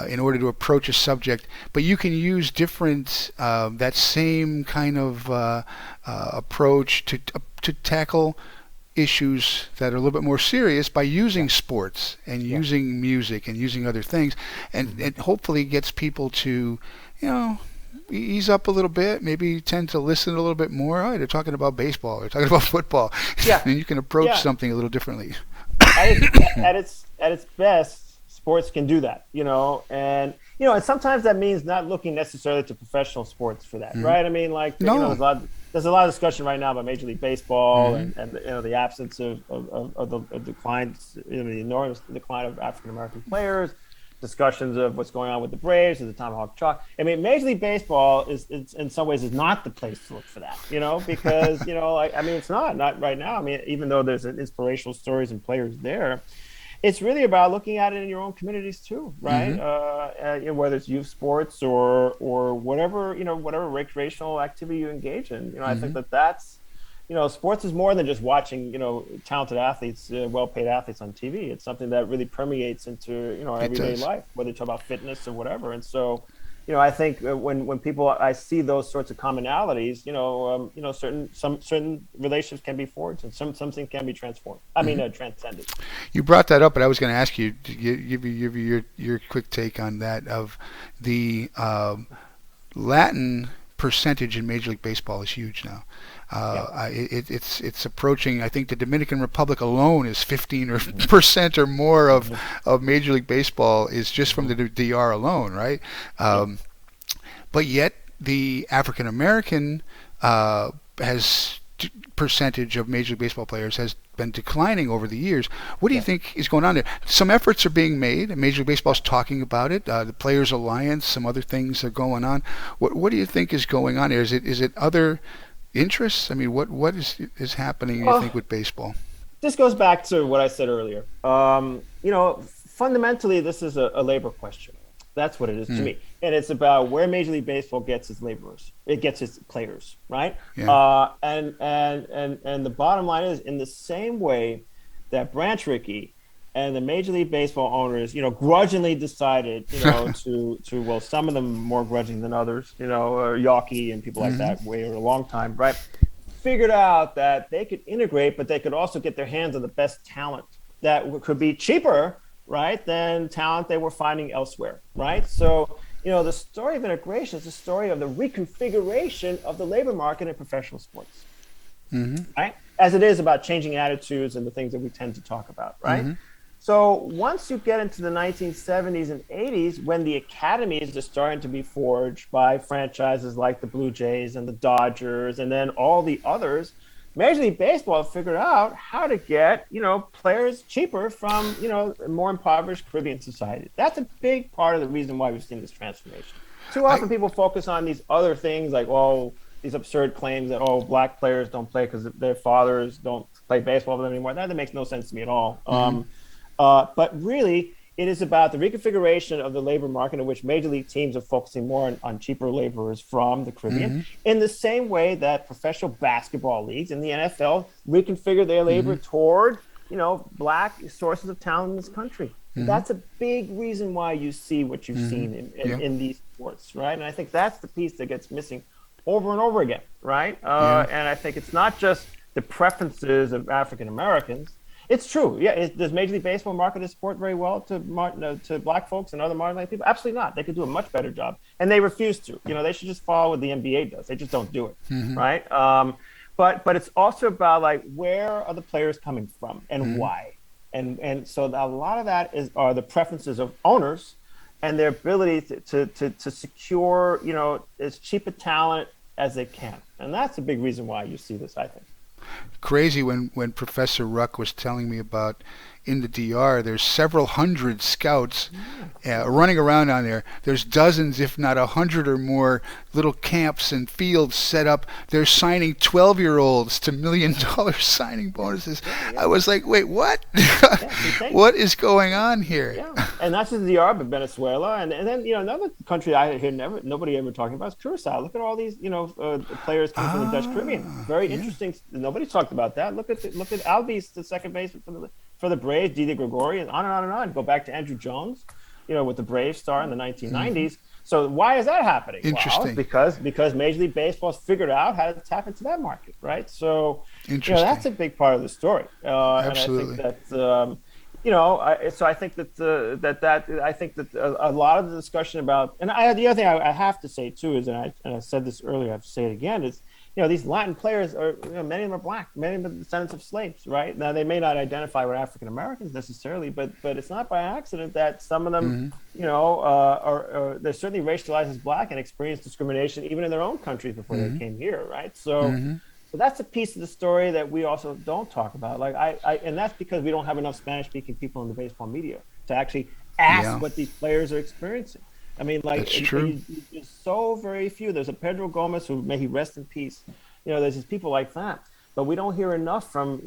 in order to approach a subject, but you can use different that same kind of approach to tackle issues that are a little bit more serious by Yeah. using sports and Yeah. using music and using other things, and Hmm. it hopefully gets people to, you know, ease up a little bit, maybe tend to listen a little bit more. Oh, they're talking about baseball, they're talking about football, Yeah. and you can approach Yeah. something a little differently. At its best, sports can do that, and sometimes that means not looking necessarily to professional sports for that, Mhm. right? I mean, like, No. there's a lot of discussion right now about Major League Baseball Hmm. and the absence of the decline, the enormous decline of African American players. Discussions of what's going on with the Braves and the Tomahawk Chalk. I mean, Major League Baseball is in some ways is not the place to look for that, because like, I mean, it's not right now. I mean, even though there's inspirational stories and players there, it's really about looking at it in your own communities too, right? Hmm. Whether it's youth sports or whatever, whatever recreational activity you engage in. I think Hmm. that's sports is more than just watching, talented athletes, well-paid athletes on TV. It's something that really permeates into, our It everyday does. life, whether you talk about fitness or whatever. And so, I think when people I see those sorts of commonalities, certain relationships can be forged and some things can be transformed. I mean, Hmm. transcended. You brought that up, but I was going to ask you to give you your quick take on that of the Latin percentage in Major League Baseball is huge now. Yeah. It's approaching. I think the Dominican Republic alone is 15 or Hmm. percent or more Hmm. of Major League Baseball is just from Hmm. the DR alone, right? Yeah. Um, but yet the African American has percentage of Major League Baseball players has been declining over the years. What do you Yeah. think is going on there? Some efforts are being made. Major League Baseball Yeah. is talking about it. The Players Alliance, some other things are going on. What do you think is going on here? Is it other interests? I mean, what is happening? You think Well, with baseball? this goes back to what I said earlier. Fundamentally, this is a labor question. That's what it is to Hmm. me, and it's about where Major League Baseball gets its laborers, it gets its players, right? Yeah. And the bottom line is, in the same way that Branch Rickey and the Major League Baseball owners, grudgingly decided, well, some of them more grudging than others, Yawkey and people like Hmm. that, waited a long time, right? Figured out that they could integrate, but they could also get their hands on the best talent that could be cheaper, right, than talent they were finding elsewhere, right? So, the story of integration is the story of the reconfiguration of the labor market in professional sports, Hmm. right? As it is about changing attitudes and the things that we tend to talk about, right? Hmm. So once you get into the 1970s and 80s, when the academies are starting to be forged by franchises like the Blue Jays and the Dodgers, and then all the others, Major League Baseball figured out how to get players cheaper from more impoverished Caribbean society. That's a big part of the reason why we've seen this transformation. Too I often people focus on these other things like these absurd claims that black players don't play because their fathers don't play baseball with them anymore. That makes no sense to me at all. hmm But really, it is about the reconfiguration of the labor market in which major league teams are focusing more on cheaper laborers from the Caribbean, hmm in the same way that professional basketball leagues and the NFL reconfigure their hmm labor toward, black sources of talent in this country. hmm That's a big reason why you see what you've hmm seen in, in, Yeah. in these sports, right? And I think that's the piece that gets missing over and over again, right? Yeah. And I think it's not just the preferences of African Americans. It's true. Yeah. Does Major League Baseball market the sport very well to black folks and other marginalized people? Absolutely not. They could do a much better job, and they refuse to. They should just follow what the NBA does. They just don't do it, Hmm. right? But it's also about like where are the players coming from and Hmm. why, and so a lot of that are the preferences of owners and their ability to secure as cheap a talent as they can, and that's a big reason why you see this, I think. Crazy when Professor Ruck was telling me about in the DR. There's several hundred scouts Yeah, running around on there. There's dozens, if not 100 or more, little camps and fields set up. They're signing 12-year-olds to $1 million signing bonuses. yeah, I yeah. was like, wait, what? Yeah, it's insane. What is going on here? Yeah, and that's just the DR, but Venezuela, and then another country I hear nobody ever talking about is Curacao. Look at all these players coming from the Dutch Caribbean. Very Yeah. interesting. Nobody's talked about that. Look at Albies, the second baseman for the Braves, Didi Gregori, and on and on and on. Go back to Andrew Jones, with the Braves star in the Hmm. 1990s. So why is that happening? Well, Interesting. because Major League Baseball has figured out how to tap into that market, right? So that's Interesting. a big part of the story, and I think Absolutely. that. So I think that I think that a lot of the discussion about, and the other thing I have to say too is, and I said this earlier, I have to say it again, is these Latin players are, many of them are black, many of them are descendants of slaves, right? Now they may not identify with African Americans necessarily, but it's not by accident that some of them, Hmm. they're certainly racialized as black and experience discrimination even in their own countries before they Hmm. came here, right? So Hmm. so that's a piece of the story that we also don't talk about. Like and that's because we don't have enough Spanish-speaking people in the baseball media to actually ask Yeah, what these players are experiencing. I mean, like, that's true. there's so very few. There's a Pedro Gomez, who may he rest in peace. There's just people like that, but we don't hear enough from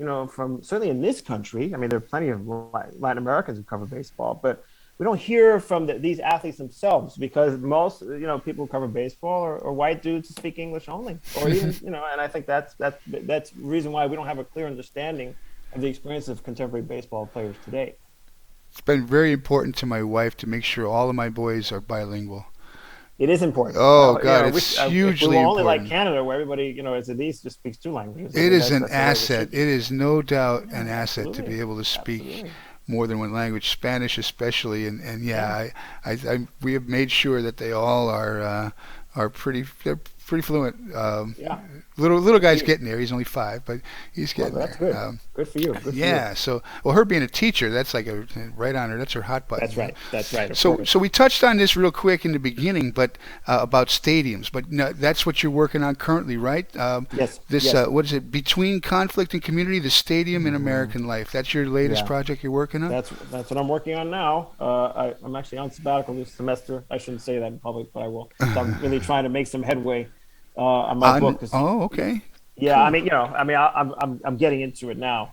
certainly in this country. I mean, there are plenty of Latin Americans who cover baseball, but we don't hear from these athletes themselves because most people who cover baseball are white dudes who speak English only, or even and I think that's the reason why we don't have a clear understanding of the experience of contemporary baseball players today. It's been very important to my wife to make sure all of my boys are bilingual. It is important. Oh You God, know, it's if we were hugely only like important. Canada, where everybody, is at least just speaks two languages, I It mean, is an that's the way it asset. should be. It is no doubt an Yeah, asset to absolutely, be able to speak absolutely. more than one language, Spanish especially, and yeah, Yeah, we have made sure that they all are they're pretty fluent. yeah. Little Good for guy's you. getting there. He's only 5, but he's Well, getting that's there. good. Good for you. Good for you. Yeah. So, well, her being a teacher, that's like a right on her. That's her hot button. That's You know? right. That's right. Of So, course. so we touched on this real quick in the beginning, but about stadiums. But no, that's what you're working on currently, right? Yes. This Yes. what is it? Between conflict and community, the stadium in Hmm. American life. That's your latest Yeah. project you're working on. That's what I'm working on now. I'm actually on sabbatical this semester. I shouldn't say that in public, but I will. So I'm really trying to make some headway on my book. On 'Cause oh, okay, yeah, I cool. mean, I'm getting into it now.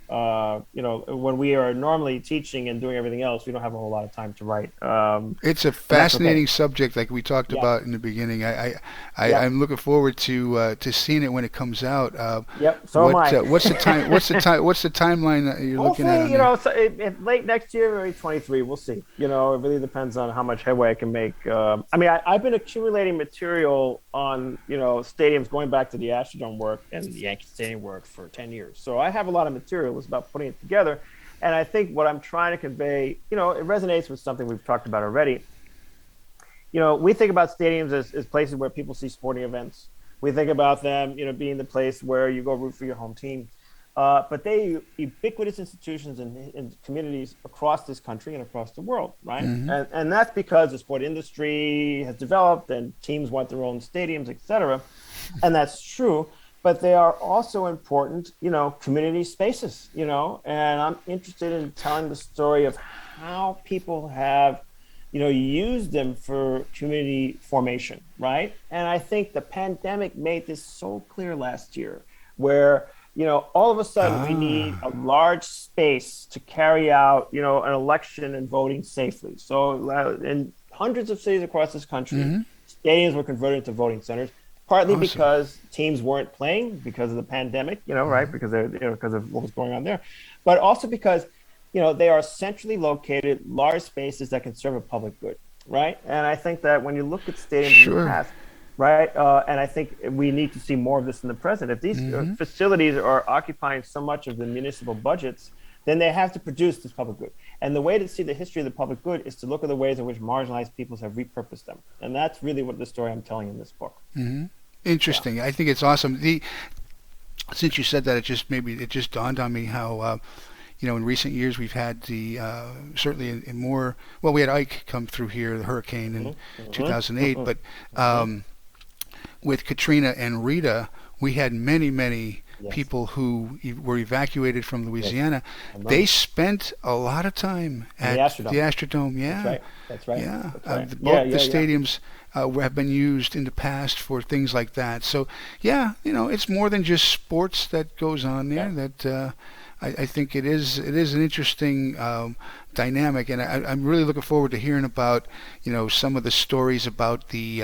When we are normally teaching and doing everything else, we don't have a whole lot of time to write. It's a And that's okay. fascinating subject, like we talked Yeah. about in the beginning. Yep. I'm looking forward to seeing it when it comes out. Yep. So am I. What's the time? What's the timeline that you're looking at Hopefully, on there? so if late next year, maybe 23, we'll see. It really depends on how much headway I can make. I mean, I've been accumulating material on, stadiums going back to the Astrodome work and the Yankee Stadium work for 10 years. So I have a lot of material. It's about putting it together. And I think what I'm trying to convey, it resonates with something we've talked about already. We think about stadiums as places where people see sporting events. We think about them, being the place where you go root for your home team. But they ubiquitous institutions and communities across this country and across the world, right? Hmm. And that's because the sport industry has developed and teams want their own stadiums, et cetera. And that's true. But they are also important, community spaces, and I'm interested in telling the story of how people have, used them for community formation, right? And I think the pandemic made this so clear last year, where all of a sudden we need Ah. a large space to carry out, an election and voting safely. So in hundreds of cities across this country, Hmm. stadiums were converted into voting centers, partly Awesome. because teams weren't playing because of the pandemic, right? Hmm. Because because of what was going on there, but also because, they are centrally located, large spaces that can serve a public good, right? And I think that when you look at stadiums in the Sure. past, right? And I think we need to see more of this in the present. If these Hmm. facilities are occupying so much of the municipal budgets, then they have to produce this public good. And the way to see the history of the public good is to look at the ways in which marginalized peoples have repurposed them. And that's really what the story I'm telling in this book. Hmm. Yeah. Interesting. I think it's awesome. The Since you said that, it just dawned on me how in recent years we've had the certainly in more well we had Ike come through here, the hurricane in Mm-hmm. 2008, Mm-hmm. but Mm-hmm. with Katrina and Rita, we had many Yes. people who were evacuated from Yes. Louisiana. I They remember. spent a lot of time In the at the Astrodome. Astrodome. That's Yeah, right. That's right. yeah. That's right. Yeah, Both the yeah, yeah. stadiums have been used in the past for things like that. So, yeah, it's more than just sports that goes on there. Yeah. That I think it is an interesting dynamic, and I'm really looking forward to hearing about some of the stories about the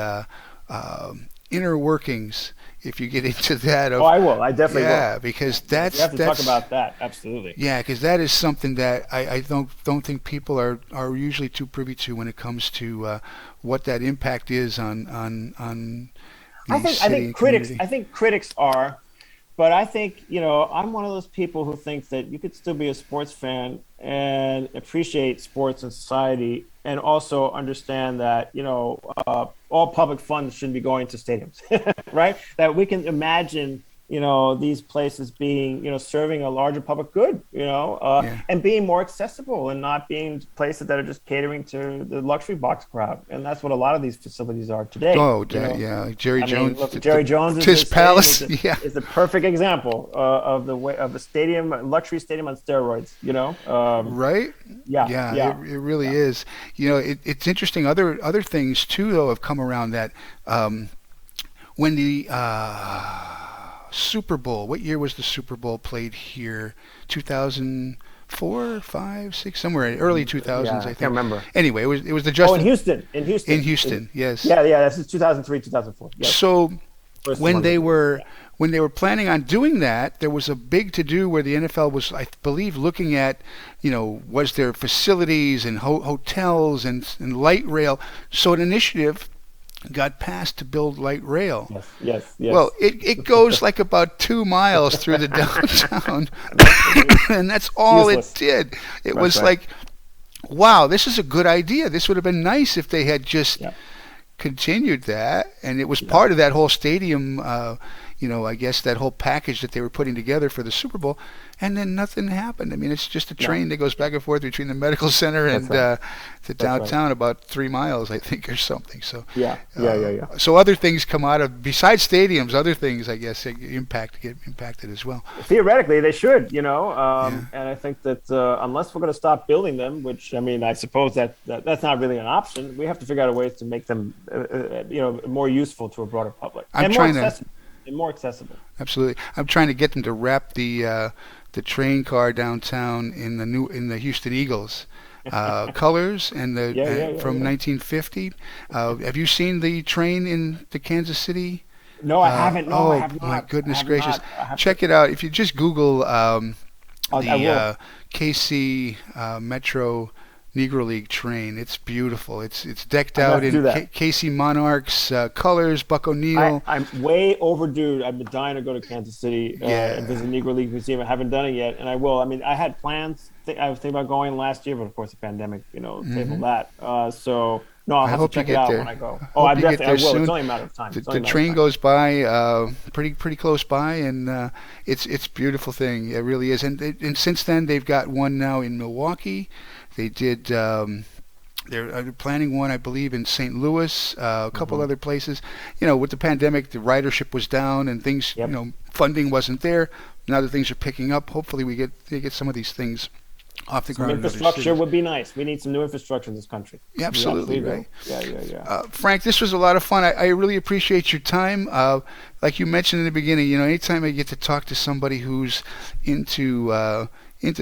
inner workings, if you get into that Oh, of I will. I definitely will. yeah, because Yeah. We have to talk that's about that. Absolutely. yeah, because that is something that I don't think people are usually too privy to when it comes to what that impact is on I the think I city think and critics community. I think critics are, but I think, I'm one of those people who thinks that you could still be a sports fan and appreciate sports and society, and also understand that, all public funds shouldn't be going to stadiums, right? That we can imagine, these places being, serving a larger public good, Yeah. and being more accessible and not being places that are just catering to the luxury box crowd. And that's what a lot of these facilities are today, Oh, yeah, Jerry I mean, Jones, look, Jerry Tis Jones's stadium Palace. Yeah, is a perfect example of the way of a stadium, luxury stadium on steroids. right. Yeah, Yeah, yeah, it really yeah. is. It's interesting. Other things too, though, have come around that when the Super Bowl. What year was the Super Bowl played here? 2004, 5, 6, somewhere in early Yeah, 2000s, I I can't think. remember. Anyway, it was the Oh, in Justin Houston, in in Houston. Houston. Yes. Yeah, yeah, that's 2003, 2004. Yes, So first when one was. they were Yeah. when they were planning on doing that, there was a big to do where the NFL was, I believe, looking at, was there facilities and hotels and light rail. So an initiative got passed to build light rail. Yes, yes, Well, yes. it goes like about 2 miles through the downtown, That's amazing. and that's all it Useless. did. It That's was right. like, wow, this is a good idea. This would have been nice if they had just Yeah, continued that, and it was yeah, part of that whole stadium. I guess that whole package that they were putting together for the Super Bowl, and then nothing happened. I mean, it's just a no. train that goes back and forth between the medical center That's and right. the That's right. downtown, about 3 miles, I think, or something. So, Yeah, yeah, yeah, yeah. so other things come out of besides stadiums. Other things, I guess, get impacted as well. Theoretically, they should, Yeah. and I think that unless we're going to stop building them, which I mean, I suppose that's not really an option. We have to figure out ways to make them, more useful to a broader public I'm and more trying to accessible. And more accessible. Absolutely. I'm trying to get them to wrap the train car downtown in the Houston Eagles colors and the Yeah, yeah, yeah, from yeah. 1950. Have you seen the train in the Kansas City? No, I haven't. No, I Oh have my not. I goodness have gracious! not. I have to. Check it out. If you just Google I the will. KC Metro Negro League train, it's beautiful. It's decked I'm gonna out have to do in that. KC Monarchs colors. Buck O'Neill. I'm way overdue. I've been dying to go to Kansas City and Yeah. visit the Negro League Museum. I haven't done it yet, and I will. I mean, I had plans. I was thinking about going last year, but of course the pandemic, tabled Hmm. that. So no, I'll I have to hope you check it get out there. when I go. I Oh, I hope you get definitely I there will. It's soon. only a matter of time. It's only The a matter of train time. goes by pretty close by, and it's a beautiful thing. It really is. And since then they've got one now in Milwaukee. They did. They're planning one, I believe, in St. Louis, a couple Hmm. other places. With the pandemic, the ridership was down and things, Yep. funding wasn't there. Now that things are picking up, hopefully they get some of these things off the Some ground in other infrastructure cities. would be nice. We need some new infrastructure in this country. Yeah, We absolutely, absolutely right. do. Yeah, yeah, yeah. Frank, this was a lot of fun. I really appreciate your time. Like you mentioned in the beginning, anytime I get to talk to somebody who's into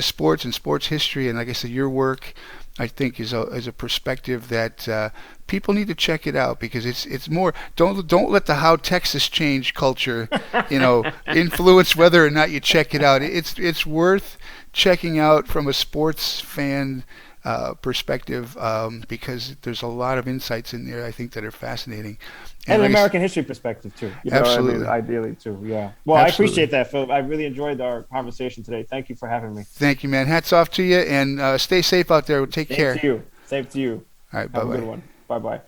sports and sports history, and like I said, your work, I think is a perspective that people need to check it out because it's more. Don't let the how Texas changed culture, influence whether or not you check it out. It's worth checking out from a sports fan perspective because there's a lot of insights in there I think that are fascinating. And And an like I American history perspective too. You know what I mean? absolutely, Ideally too. Yeah. Well, I absolutely. appreciate that, Philip. I really enjoyed our conversation today. Thank you for having me. Thank you, man. Hats off to you, and stay safe out there. Take Same to care. you. Same to you. All right, bye Have a good bye. one. Bye bye.